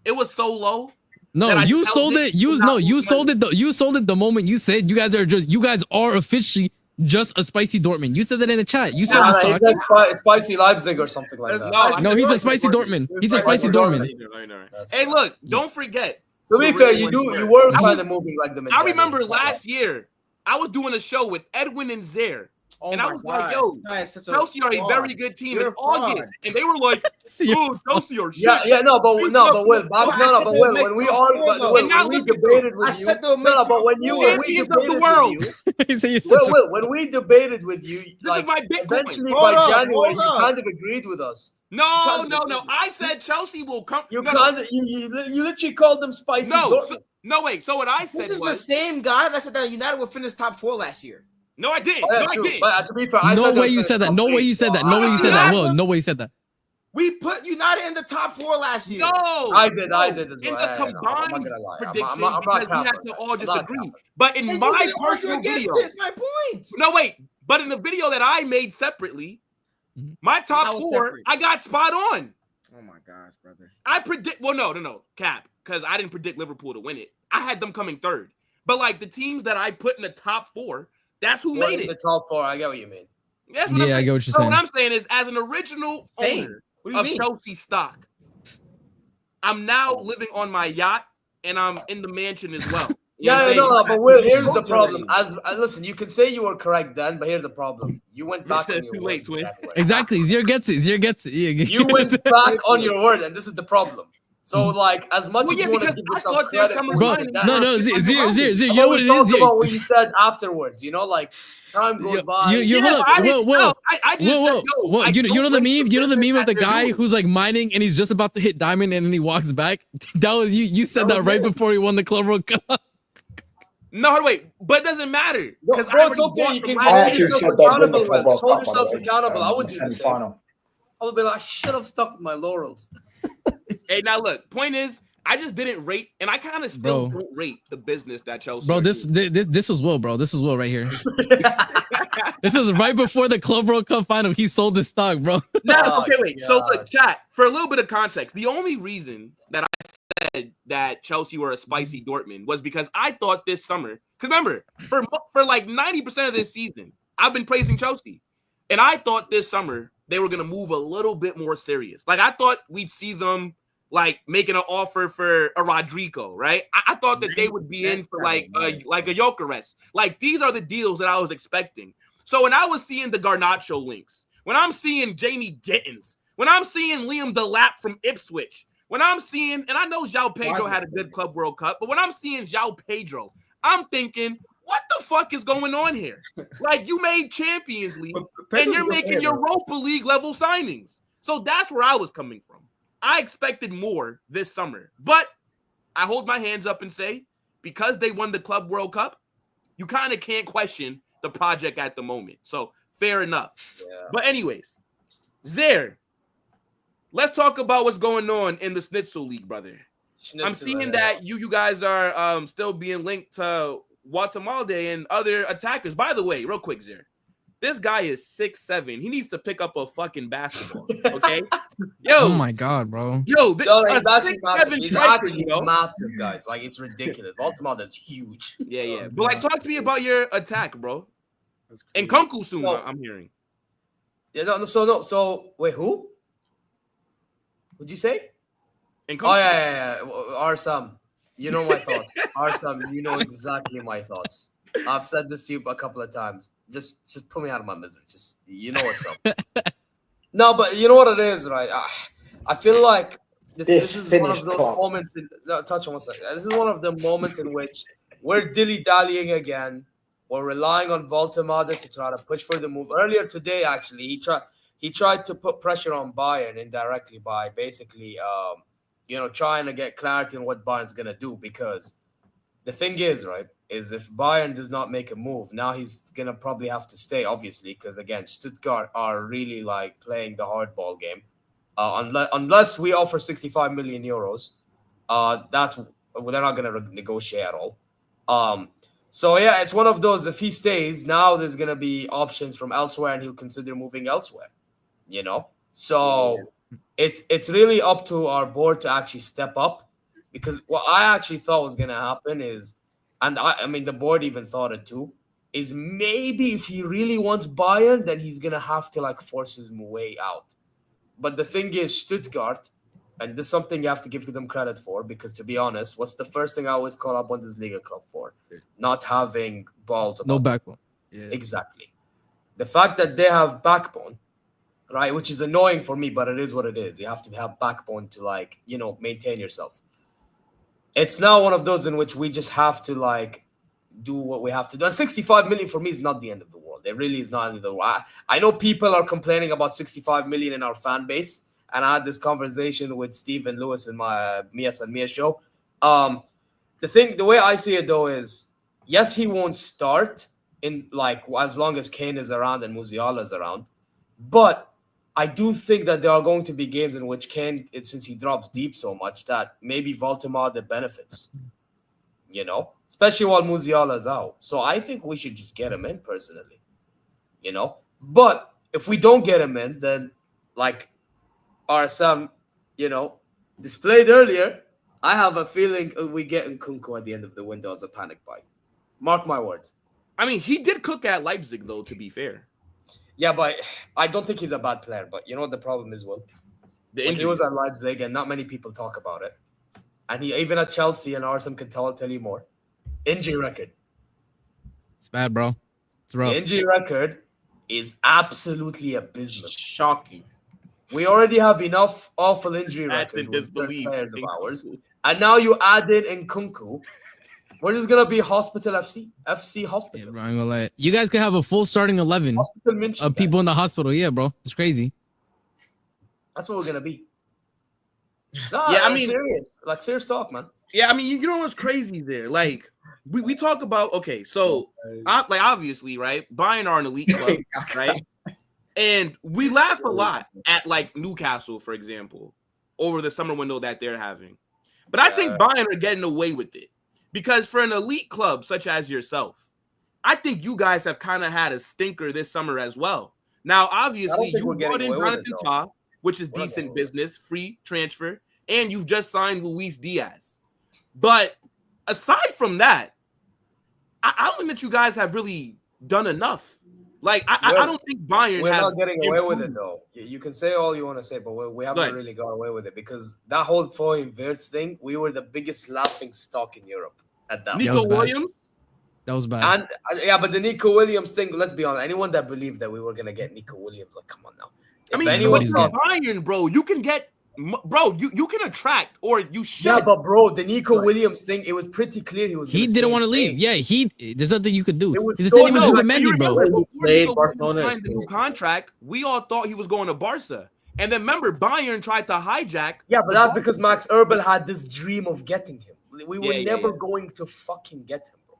it was so low. No, that I you held sold it it. You without no, you losing sold money. it. You sold it the moment you said you guys are officially just a spicy Dortmund. You said that in the chat. You sold the stock. He's like spicy Leipzig or something like that. No, he's a spicy Dortmund. He's a spicy Dortmund. Hey, look, don't forget. To be fair, you were kind of moving like the. I remember last year, I was doing a show with Edwin and Zer. And I was like, yo, Chelsea are a very good team in August. And they were like, oh, Chelsea are shit. But Will, when we debated with you, when we debated with you, like, eventually by January, you kind of agreed with us. No. I said Chelsea will come. You literally called them spicy. No, wait. So what I said This is was the same guy that said that United would finish top 4 last year. No, I did. I did. But to be fair, No way you said that. No way you said that. No way you said that. Will, no way you said that. We put United in the top 4 last year. No, I did as well. In the combined prediction, I'm because we had to all disagree. But in my personal video, my point. No, wait. But in the video that I made separately, my top 4, I got spot on. Oh my gosh, brother. I predict. Well, no, cap, because I didn't predict Liverpool to win it. I had them coming third. But like the teams that I put in the top 4. That's who made it. The top 4, I get what you mean. That's what I'm saying. I get what you're so saying. what I'm saying is, as an original owner of Chelsea stock, I'm now living on my yacht and I'm in the mansion as well. But Will, here's the problem. Listen, you can say you were correct then, but here's the problem. You went back on your too word. late, twin. Exactly. Zero gets it. You went back on your word, and this is the problem. So, like, as much as you want to give yourself credit, bro. No, Zero. You know what it is? About what you said afterwards, like time goes by. You know the meme. You know the meme of the guy who's like mining and he's just about to hit diamond and then he walks back. That was you. You said that right before he won the Club World Cup. No, wait, but it doesn't matter because it's okay. You can hold yourself accountable. I would do the same. I would be like, I should have stuck with my laurels. Hey, now look. Point is, I just didn't rate, and I kind of still don't rate the business that Chelsea. Bro, this was Will, bro. This was Will right here. This was right before the Club World Cup final. He sold his stock, bro. Now, okay, wait. So look, chat, for a little bit of context, the only reason that I said that Chelsea were a spicy Dortmund was because I thought this summer, because remember, for like 90% of this season, I've been praising Chelsea, and I thought this summer they were gonna move a little bit more serious. Like I thought we'd see them like making an offer for a Rodrigo, right? I thought that they would be in for like a Gyökeres. Like these are the deals that I was expecting. So when I was seeing the Garnacho links, when I'm seeing Jamie Gittins, when I'm seeing Liam Delap from Ipswich, when I'm seeing, and I know João Pedro had a good Club World Cup, but when I'm seeing João Pedro, I'm thinking, what the fuck is going on here? Like you made Champions League and you're making Europa League level signings. So that's where I was coming from. I expected more this summer, but I hold my hands up and say, because they won the Club World Cup, you kind of can't question the project at the moment. So fair enough. Yeah. But anyways, Zer, let's talk about what's going on in the Schnitzel League, brother. I'm seeing that you guys are still being linked to Guatemala and other attackers. By the way, real quick, Zer, this guy is 6'7". He needs to pick up a fucking basketball. Okay. Yo. Oh my god, bro. Yo, he's actually massive. He's actually massive, guys. Like it's ridiculous. Baltimore is huge. Yeah. But like, talk to me about your attack, bro. And Kunku soon, I'm hearing. Yeah. So wait, who? What'd you say? And oh yeah. Arsam, you know my thoughts. Arsam, you know exactly my thoughts. I've said this to you a couple of times. Just put me out of my misery. Just you know what's up. No, but you know what it is, right? I feel like this is one of those club. moments. Touch on one second. This is one of the moments in which we're dilly-dallying again. We're relying on Voltemade to try to push for the move. Earlier today, actually, he tried to put pressure on Bayern indirectly by basically, trying to get clarity on what Bayern's gonna do. Because the thing is, right, is if Bayern does not make a move, now he's gonna probably have to stay, obviously, because again, Stuttgart are really like playing the hardball game. Unless we offer 65 million euros, they're not gonna negotiate at all. So yeah, it's one of those. If he stays, now there's gonna be options from elsewhere, and he'll consider moving elsewhere. So it's really up to our board to actually step up, because what I actually thought was gonna happen is, and I mean the board even thought it too, is maybe if he really wants Bayern, then he's gonna have to like force his way out. But the thing is, Stuttgart, and this is something you have to give them credit for, because to be honest, what's the first thing I always call up Bundesliga club for? Not having balls. No backbone. Yeah. Exactly. The fact that they have backbone, right, which is annoying for me, but it is what it is. You have to have backbone to maintain yourself. It's now one of those in which we just have to do what we have to do. And 65 million for me is not the end of the world. It really is not the end of the world. I know people are complaining about 65 million in our fan base. And I had this conversation with Steve and Lewis in my Mias and Mia show. The way I see it though is, yes, he won't start in as long as Kane is around and Musiala is around. But I do think that there are going to be games in which Kane, since he drops deep so much, that maybe Voltemade benefits. Especially while Musiala is out. So I think we should just get him in personally. But if we don't get him in, then RSM, displayed earlier, I have a feeling we get Nkunku at the end of the window as a panic buy. Mark my words. I mean, he did cook at Leipzig, though, to be fair. Yeah, but I don't think he's a bad player. But you know what the problem is, Will? He was at Leipzig, and not many people talk about it. And he even at Chelsea, and RSM can tell you more. Injury record. It's bad, bro. It's rough. The injury record is absolutely abysmal. Shocking. We already have enough awful injury record with players of ours. And now you add in Nkunku. We're just going to be Hospital FC. FC Hospital. Yeah, bro, I'm gonna lie. You guys could have a full starting 11 of people in the hospital. Yeah, bro. It's crazy. That's what we're going to be. No, yeah, I mean, serious. Serious talk, man. Yeah, I mean, you know what's crazy there? We talk about, okay, so, obviously, right? Bayern are an elite club, right? And we laugh a lot at Newcastle, for example, over the summer window that they're having. But I think Bayern are getting away with it, because for an elite club such as yourself, I think you guys have kind of had a stinker this summer as well. Now, obviously, you brought in Jonathan Tah, which is decent business, free transfer, and you've just signed Luis Diaz. But aside from that, I don't think that you guys have really done enough. I don't think Bayern. We're not getting away with it, though. You can say all you want to say, but we haven't really got away with it, because that whole Florian Wirtz thing, we were the biggest laughing stock in Europe at that. Nico Williams? That was bad. And but the Nico Williams thing, let's be honest, anyone that believed that we were going to get Nico Williams, come on now. Anyone's Bayern, bro, you can get... Bro, you can attract, or you should. Yeah, but bro, the Nico Williams thing, it was pretty clear he didn't want to leave. Yeah, there's nothing you could do. It's the same with Zubimendi, bro. Before he signed the new contract, we all thought he was going to Barca. And then remember, Bayern tried to hijack. Yeah, but that's because Max Erbel had this dream of getting him. We were never going to fucking get him, bro.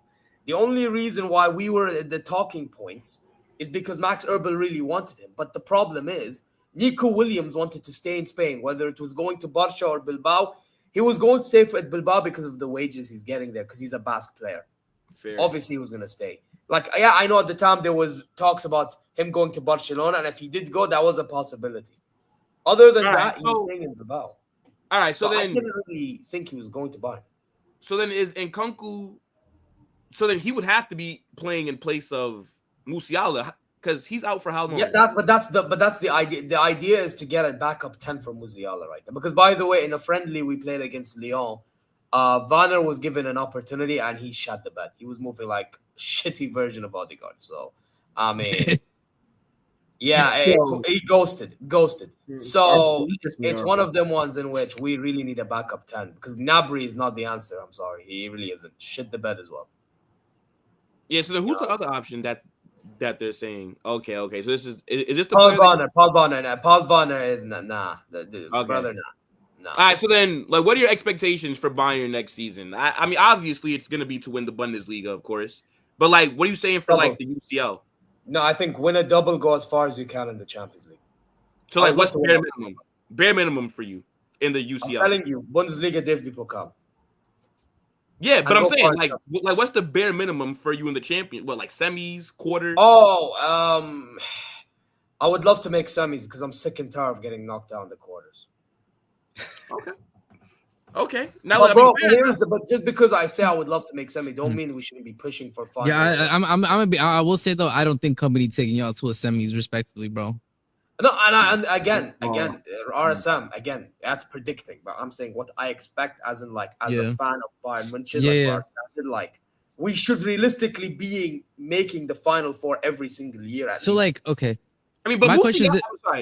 The only reason why we were at the talking points is because Max Erbel really wanted him. But the problem is, Nico Williams wanted to stay in Spain, whether it was going to Barca or Bilbao. He was going to stay at Bilbao because of the wages he's getting there, because he's a Basque player. Fair. Obviously, he was going to stay. I know at the time there was talks about him going to Barcelona, and if he did go, that was a possibility. Other than that, he was staying in Bilbao. All right, so then... I didn't really think he was going to buy. So then is Nkunku... So then he would have to be playing in place of Musiala, because he's out for how long? Yeah, that's the idea. The idea is to get a backup 10 from Musiala right now. Because by the way, in a friendly we played against Lyon, Vanner was given an opportunity and he shot the bed. He was moving like a shitty version of Odegaard. So I mean, Yeah, he ghosted. So it's one of them ones in which we really need a backup 10 because Gnabry is not the answer. I'm sorry, he really isn't. Shit the bed as well. Yeah. So then who's the other option that they're saying? Okay. So this is this the Paul Bonner? Paul Bonner is nah. The brother nah. All right. So then, like, what are your expectations for Bayern next season? I mean, obviously, it's gonna be to win the Bundesliga, of course. But like, what are you saying for like the UCL? No, I think win a double, go as far as you can in the Champions League. So like, what's the bare minimum? Bare minimum for you in the UCL? I'm telling you, Bundesliga DFB Pokal. Yeah, but I'm saying like what's the bare minimum for you in the champion? What, like semis, quarters? Oh, I would love to make semis because I'm sick and tired of getting knocked out in the quarters. Okay. Now, but just because I say I would love to make semi, don't mean we shouldn't be pushing for final. Yeah, I will say though, I don't think company taking y'all to a semis, respectfully, bro. No, and again, RSM, again, that's predicting, but I'm saying what I expect as in like as a fan of Bayern Munich, like we should realistically be making the final four every single year. So least. Like, okay. I mean, but my question is,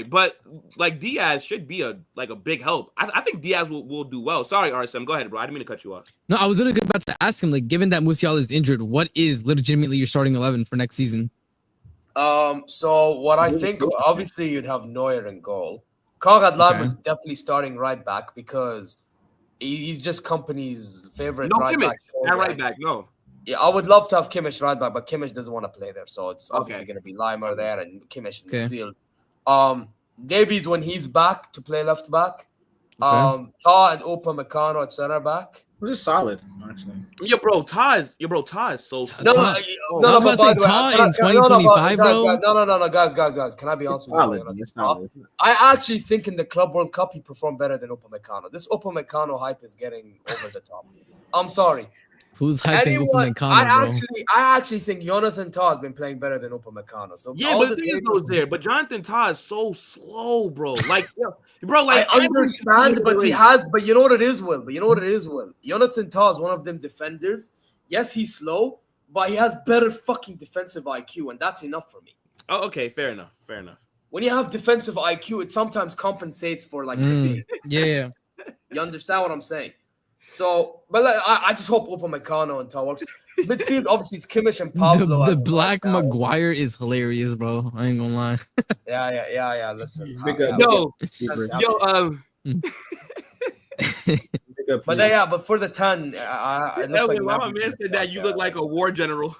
but like Diaz should be a big help. I think Diaz will do well. Sorry, RSM, go ahead, bro. I didn't mean to cut you off. No, I was literally about to ask him, like, given that Musiala is injured, what is legitimately your starting 11 for next season? So what I think, obviously, you'd have Neuer in goal. Konrad Laimer is definitely starting right back because he's just company's favorite right back. Right back, no. Yeah, I would love to have Kimmich right back, but Kimmich doesn't want to play there, so it's obviously going to be Laimer there and Kimmich in the midfield. Davies when he's back to play left back. Ta and Upamecano at center back. Which is solid, actually. Yo, bro, Ta is so slow. No, I was about to say Ta in 2025, bro. No, guys. Can I be honest with you? I actually think in the Club World Cup he performed better than Upamecano. This Upamecano hype is getting over the top. I'm sorry. Who's hyping Upamecano, bro? I actually think Jonathan Tah has been playing better than Upamecano. So yeah, but the thing is there. But Jonathan Tah is so slow, bro. Like, bro, like I understand, but he has. But you know what it is, Will. Jonathan Tah is one of them defenders. Yes, he's slow, but he has better fucking defensive IQ, and that's enough for me. Oh, okay, fair enough. When you have defensive IQ, it sometimes compensates for like yeah. You understand what I'm saying? So, but like, I just hope Upamecano and Tah works. Midfield, obviously, it's Kimmich and Pablo. The Black Maguire is hilarious, bro. I ain't gonna lie. Yeah. Listen, but for the 10, it looks like my man said that you look like a war general.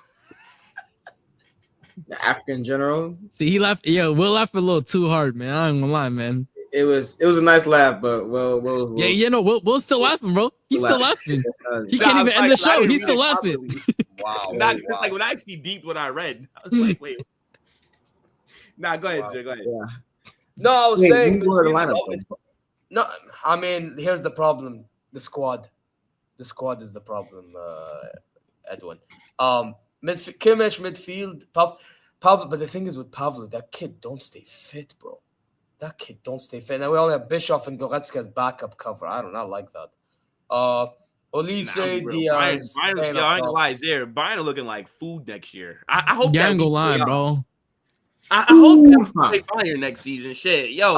The African general. See, he laughed. Yeah, Will laughed a little too hard, man. I ain't gonna lie, man. It was a nice laugh, but Will. Yeah, Will's still laughing, bro. He's still laughing. He can't even end the show. He's still laughing. Wow. Like when I actually deeped what I read, I was like, wait. Nah, go ahead, sir. Go ahead. Yeah. No, I was saying. No, I mean, here's the problem. The squad. The squad is the problem, Edwin. Kimmich, midfield, Pavlo. But the thing is with Pavlo, that kid don't stay fit, bro. That kid don't stay fit. Now we only have Bischoff and Goretzka as backup cover. I don't like that. Olise, Diaz. Bayern, I ain't gonna lie, Bayern are looking like food next year. I hope. Yeah, I ain't gonna lie, bro. I hope they play Bayern next season. Shit, yo.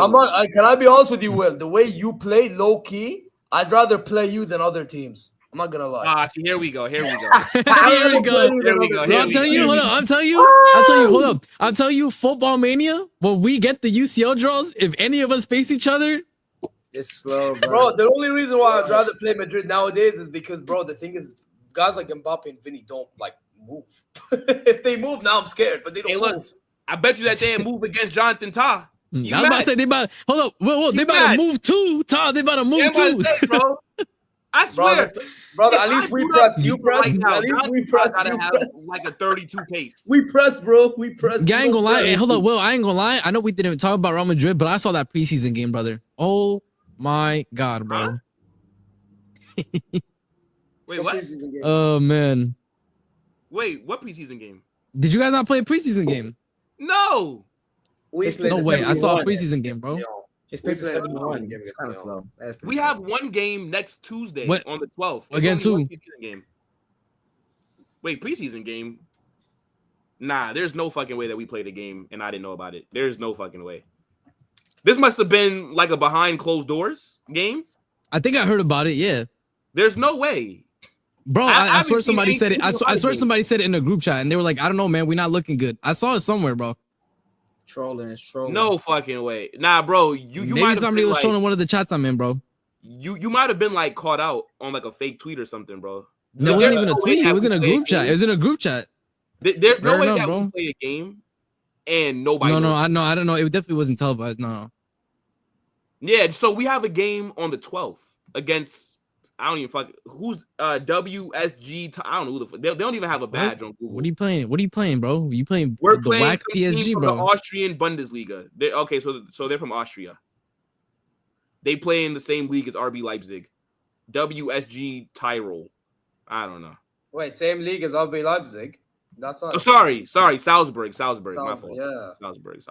Can I be honest with you, Will? The way you play low key, I'd rather play you than other teams. I'm not gonna lie. See, here we go. Here we go. Bro, I'm telling you, hold up. I'll tell you, Football Mania, when we get the UCL draws, if any of us face each other, it's slow, bro. The only reason why I'd rather play Madrid nowadays is because, bro, the thing is, guys like Mbappe and Vinny don't like move. If they move now, I'm scared, but they don't move. I bet you that they move against Jonathan Tah. I was about to say they about to move too. Tah, they about to move too. Bro. I swear, brother. At least we pressed. You pressed. At least we pressed. Like a 32 pace. We pressed, bro. We pressed. Yeah, I ain't gonna lie. Hey, hold up, Will. I ain't gonna lie. I know we didn't talk about Real Madrid, but I saw that preseason game, brother. Oh my god, bro. Wait, what? Oh man. Wait, what preseason game? Did you guys not play a preseason game? No. No way. I saw a preseason game, bro. His pace is 71. It's kind of slow. We have one game next Tuesday on the 12th. Against who? Wait, preseason game? Nah, there's no fucking way that we played a game and I didn't know about it. There's no fucking way. This must have been like a behind closed doors game. I think I heard about it. Yeah. There's no way. Bro, I swear haven't seen somebody said it. I anything swear about it. somebody said it in a group chat, and they were like, "I don't know, man. We're not looking good." I saw it somewhere, bro. Trolling. No fucking way. Nah, bro. You Maybe might have somebody been was like, trolling one of the chats I'm in, bro. You might have been like caught out on like a fake tweet or something, bro. No, it wasn't even a tweet. It was in a group chat. It was in a group chat. There's no Fair way enough, that bro. we play a game and nobody. No, knows. I don't know. It definitely wasn't televised. No. Yeah, so we have a game on the 12th against I don't even fuck who's WSG. I don't know who the fuck. They don't even have a badge on Google. What are you playing? What are you playing, bro? You playing We're the playing whack some team PSG, from bro? the Austrian Bundesliga. Okay, so they're from Austria. They play in the same league as RB Leipzig, WSG Tyrol. I don't know. Wait, same league as RB Leipzig? That's not. Oh, sorry, Salzburg. My fault. Yeah. Salzburg.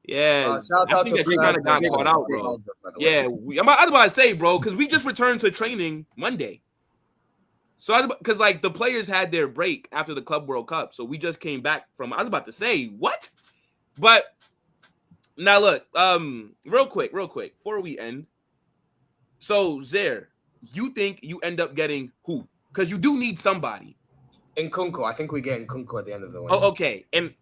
Yeah, shout I out think to that you kind of got Salzburg. caught out, bro. Salzburg, by the way. Yeah, I was about to say, bro, because we just returned to training Monday. So, because like the players had their break after the Club World Cup, so we just came back from. I was about to say what, but now look, real quick, before we end. So, Zaire, you think you end up getting who? Because you do need somebody. Nkunku. I think we get Nkunku at the end of the window. Oh, okay, and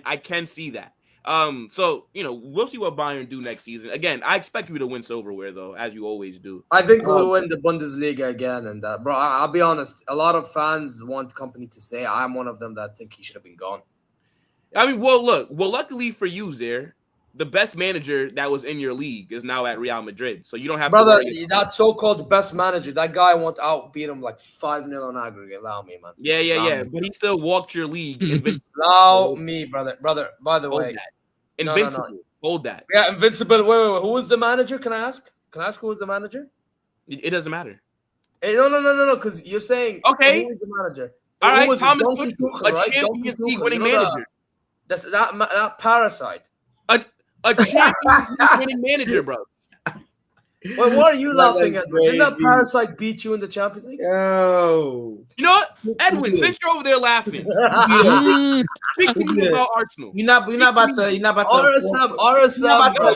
I can see that. So we'll see what Bayern do next season. Again, I expect you to win silverware though, as you always do. I think we'll win the Bundesliga again. And bro, I'll be honest. A lot of fans want Company to stay. I'm one of them that think he should have been gone. I mean, luckily for you, Zaire, the best manager that was in your league is now at Real Madrid, so you don't have Brother, to worry. that so-called best manager, that guy won't outbeat him like 5-0 on aggregate. Allow me, man. Yeah. But he still walked your league. Allow me, brother. By the way, invincible. No. Hold that. Yeah, invincible. Wait. Who was the manager? Can I ask? Who was the manager? It doesn't matter. Hey, no. Because you're saying okay. Who was the manager? All Who right, was Thomas Donkey Tuchel, Tuchel, a right? Champions Donkey League Tuchel, winning manager. That parasite. A Champions League winning manager, bro. Wait, what are you laughing at? Didn't that parasite beat you in the Champions League? Yo. You know what, Edwin? Since you're over there laughing, speak to me about Arsenal. You're not about to. RSM.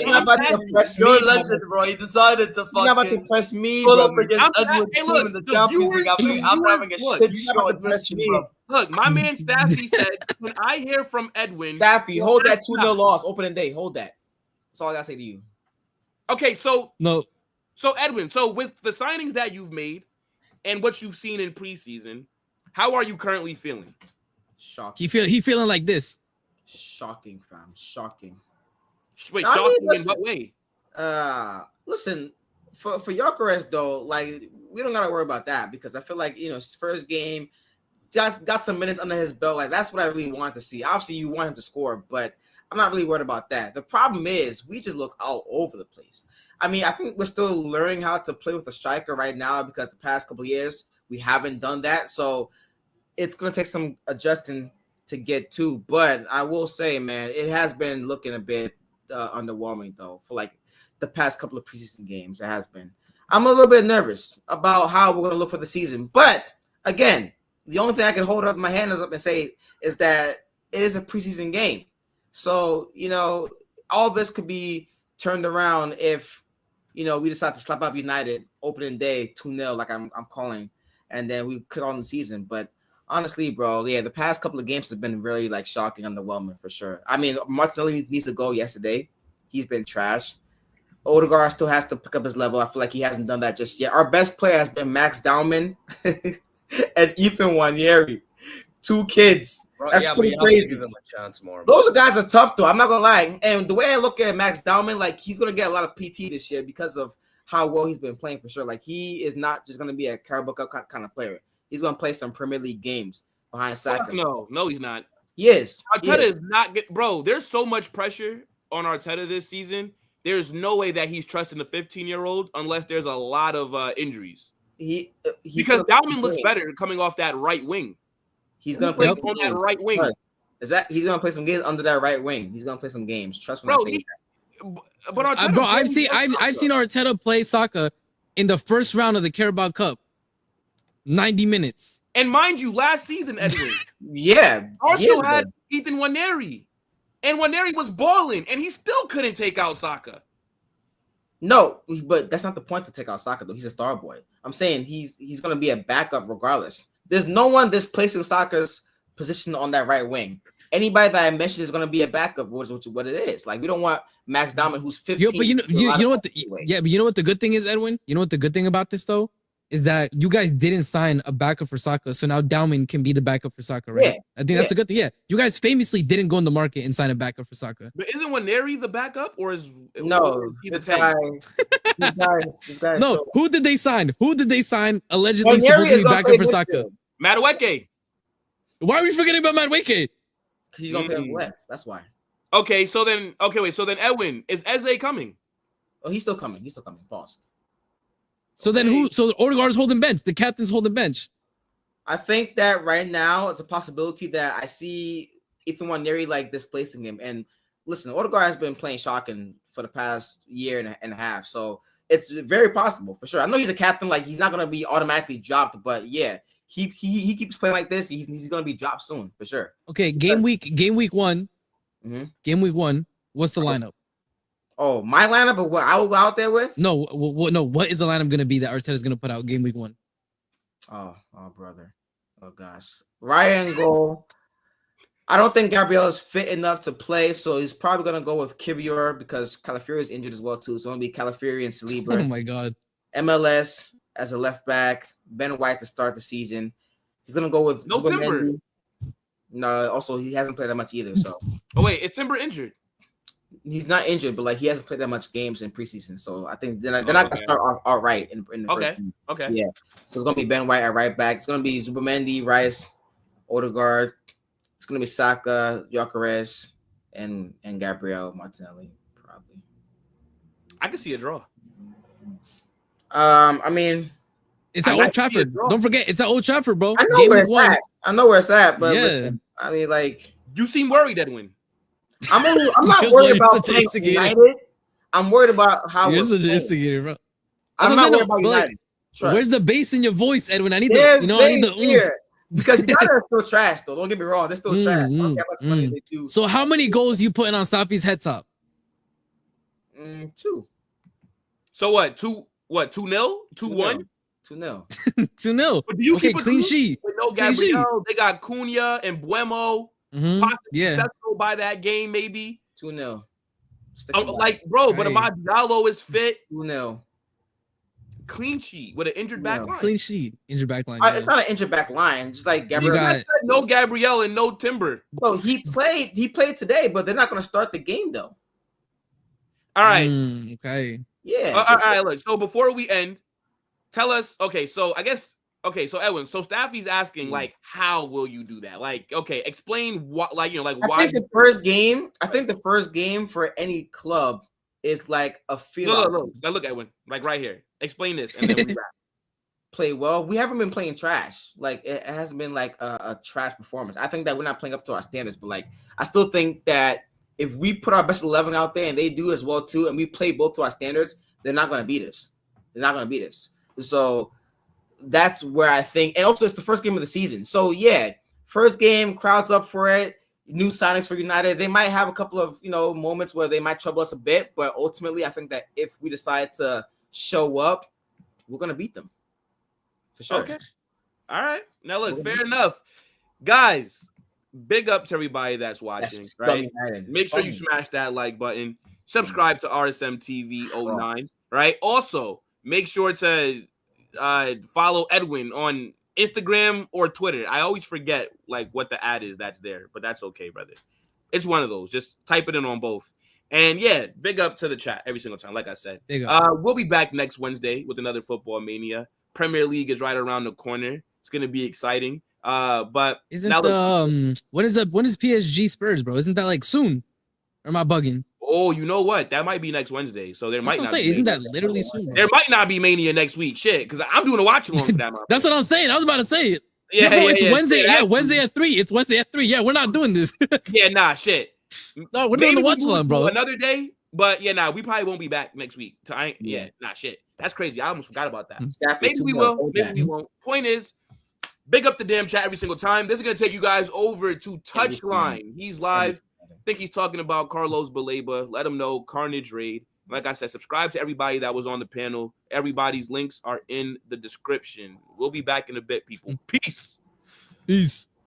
You're not about to press me. You're a legend, bro. He decided to You're not about to fucking press me, pull up brother. against Edward's team in the Champions League after having a shit show at press me. Look, my man Staffy said, when I hear from Edwin, Staffy, hold that 2-0 loss opening day. Hold that. That's all I gotta say to you. Okay, so No. So Edwin, so with the signings that you've made and what you've seen in preseason, how are you currently feeling? Shocking. He feeling like this. Shocking, fam. Shocking. Wait, I shocking mean, in what way? Listen, for Gyökeres though, like we don't gotta worry about that because I feel like his first game just got some minutes under his belt. Like that's what I really wanted to see. Obviously, you want him to score, but I'm not really worried about that. The problem is we just look all over the place. I mean, I think we're still learning how to play with a striker right now because the past couple of years we haven't done that. So it's going to take some adjusting to get to. But I will say, man, it has been looking a bit underwhelming, though, for like the past couple of preseason games. It has been. I'm a little bit nervous about how we're going to look for the season. But again, the only thing I can hold up my hand up and say is that it is a preseason game. So, all this could be turned around if we decide to slap up United opening day 2-0, like I'm calling, and then we cut on the season. But honestly, bro, yeah, the past couple of games have been really like shocking, underwhelming for sure. I mean, Martinelli needs to go yesterday. He's been trash. Odegaard still has to pick up his level. I feel like he hasn't done that just yet. Our best player has been Max Dowman and Ethan Wanyeri. 2 kids. Bro, That's pretty crazy. Give him a chance more. Those guys are tough, though. I'm not gonna lie. And the way I look at Max Dowman, like he's gonna get a lot of PT this year because of how well he's been playing for sure. Like he is not just gonna be a Carabao Cup kind of player. He's gonna play some Premier League games behind Saka. No, he's not. He is. Arteta is not good, bro. There's so much pressure on Arteta this season. There's no way that he's trusting the 15-year-old unless there's a lot of injuries. Because Dowman looks better coming off that right wing. He's gonna play on that right wing. He's gonna play some games under that right wing. He's gonna play some games. Trust me. But Arteta, bro, I've seen Arteta play Saka in the first round of the Carabao Cup. 90 minutes. And mind you, last season, Edwin, Yeah, Arsenal had Ethan Nwaneri, and Nwaneri was balling, and he still couldn't take out Saka. No, but that's not the point to take out Saka though. He's a star boy. I'm saying he's going to be a backup regardless. There's no one displacing Saka's position on that right wing. Anybody that I mentioned is going to be a backup, which what it is. Like, we don't want Max Diamond, who's 15. But you know what? But you know what the good thing is, Edwin? You know what the good thing about this though is that you guys didn't sign a backup for Saka, so now Diamond can be the backup for Saka, right? Yeah. I think that's a good thing. Yeah, you guys famously didn't go in the market and sign a backup for Saka. But isn't Nwaneri the backup, or is this guy? No, who did they sign? Who did they sign? Allegedly supposed to be backup for Saka. Madueke. Why are we forgetting about Madueke? He's gonna play on the left. That's why. Okay, so then Edwin, is Eze coming? Oh, he's still coming. Pause. So then who? So Odegaard's holding bench. The captain's holding bench. I think that right now it's a possibility that I see Ethan Nwaneri like displacing him. And listen, Odegaard has been playing shocking for the past year and a half, so it's very possible for sure. I know he's a captain, like he's not gonna be automatically dropped, but yeah, he keeps playing like this. He's gonna be dropped soon for sure. Okay, game week one. Mm-hmm. Game week 1. What's the lineup? Oh, my lineup of what I will go out there with? No, what is the lineup going to be that Arteta's going to put out game week 1? Oh, brother. Oh, gosh. Ryan goal. I don't think Gabriel is fit enough to play, so he's probably going to go with Kivior because Calafiori is injured as well, too. So it's going to be Calafiori and Saliba. Oh, my God. MLS as a left back. Ben White to start the season. He's going to go with... No Timber. No, also, he hasn't played that much either, so... Oh, wait, is Timber injured? He's not injured, but like he hasn't played that much games in preseason, so I think they're not gonna start off all right in the first game. Okay. Yeah. So it's gonna be Ben White at right back. It's gonna be Zubimendi, Rice, Odegaard. It's gonna be Saka, Gyökeres, and Gabriel Martinelli probably. I can see a draw. I mean, it's at Old Trafford. Don't forget, it's at Old Trafford, bro. I know where it's at. I know where it's at, but yeah. Listen, I mean, like, you seem worried, Edwin. I'm not worried about playing United. I'm worried about how you're such an instigator, bro. I'm not worried about United. Like, where's the bass in your voice, Edwin? I need the, I need the here. Because United are still trash, though. Don't get me wrong, they're still trash. I don't care how much money they do. So how many goals you putting on Safi's head top? 2. So what? 2-0? 2-1? 2-0. 2-0. But do you keep a clean sheet? With no Gabriel, they got Cunha and Buemo. Possibly Sesko by that game, maybe 2-0. Like, bro, but Amad Diallo is fit. 2-0. Clean sheet with an injured back line. Clean sheet, injured back line. It's not an injured back line. Just like Gabriel. No Gabriel and no Timber. Bro, he played today, but they're not going to start the game though. All right. Okay. Yeah. All right. Look. So before we end, tell us. Okay. So I guess. Okay, so Edwin, so Staffy's asking, like, how will you do that? Like, okay, explain what, like, you know, like, why. I think the first game for any club is like a feel. Look, Edwin, like right here. Explain this, and then we wrap. Play well. We haven't been playing trash. Like, it hasn't been like a trash performance. I think that we're not playing up to our standards, but like, I still think that if we put our best 11 out there and they do as well too, and we play both to our standards, they're not going to beat us. So that's where I think, and also it's the first game of the season. So yeah, first game, crowd's up for it. New signings for United. They might have a couple of moments where they might trouble us a bit, but ultimately, I think that if we decide to show up, we're gonna beat them for sure. Okay. All right. Now look, fair enough, guys. Big up to everybody that's watching. Right. Make sure you smash that like button. Subscribe to RSM TV 09. Right. Also, make sure to follow Edwin on Instagram or Twitter. I always forget like what the ad is that's there, but that's okay, brother. It's one of those. Just type it in on both. And yeah, big up to the chat every single time. Like I said, we'll be back next Wednesday with another Football Mania. Premier League is right around the corner. It's gonna be exciting. But isn't when is PSG Spurs, bro? Isn't that like soon? Or am I bugging? Oh, you know what? That might be next Wednesday. So there might not be. Isn't that literally soon? Bro? There might not be Mania next week. Shit, because I'm doing a watch along for that. That's what I'm saying. I was about to say it. Yeah, it's Wednesday. Yeah, Wednesday at 3. It's Wednesday at 3. Yeah, we're not doing this. Yeah, nah, shit. No, we're doing the watch along, bro. Another day. But yeah, nah, we probably won't be back next week. Shit. That's crazy. I almost forgot about that. Stafford Maybe we 2-0. will. Maybe we won't. Point is, big up the damn chat every single time. This is going to take you guys over to Touchline. He's live. I think he's talking about Carlos Baleba. Let him know. Carnage Raid. Like I said, subscribe to everybody that was on the panel. Everybody's links are in the description. We'll be back in a bit, people. Peace. Peace.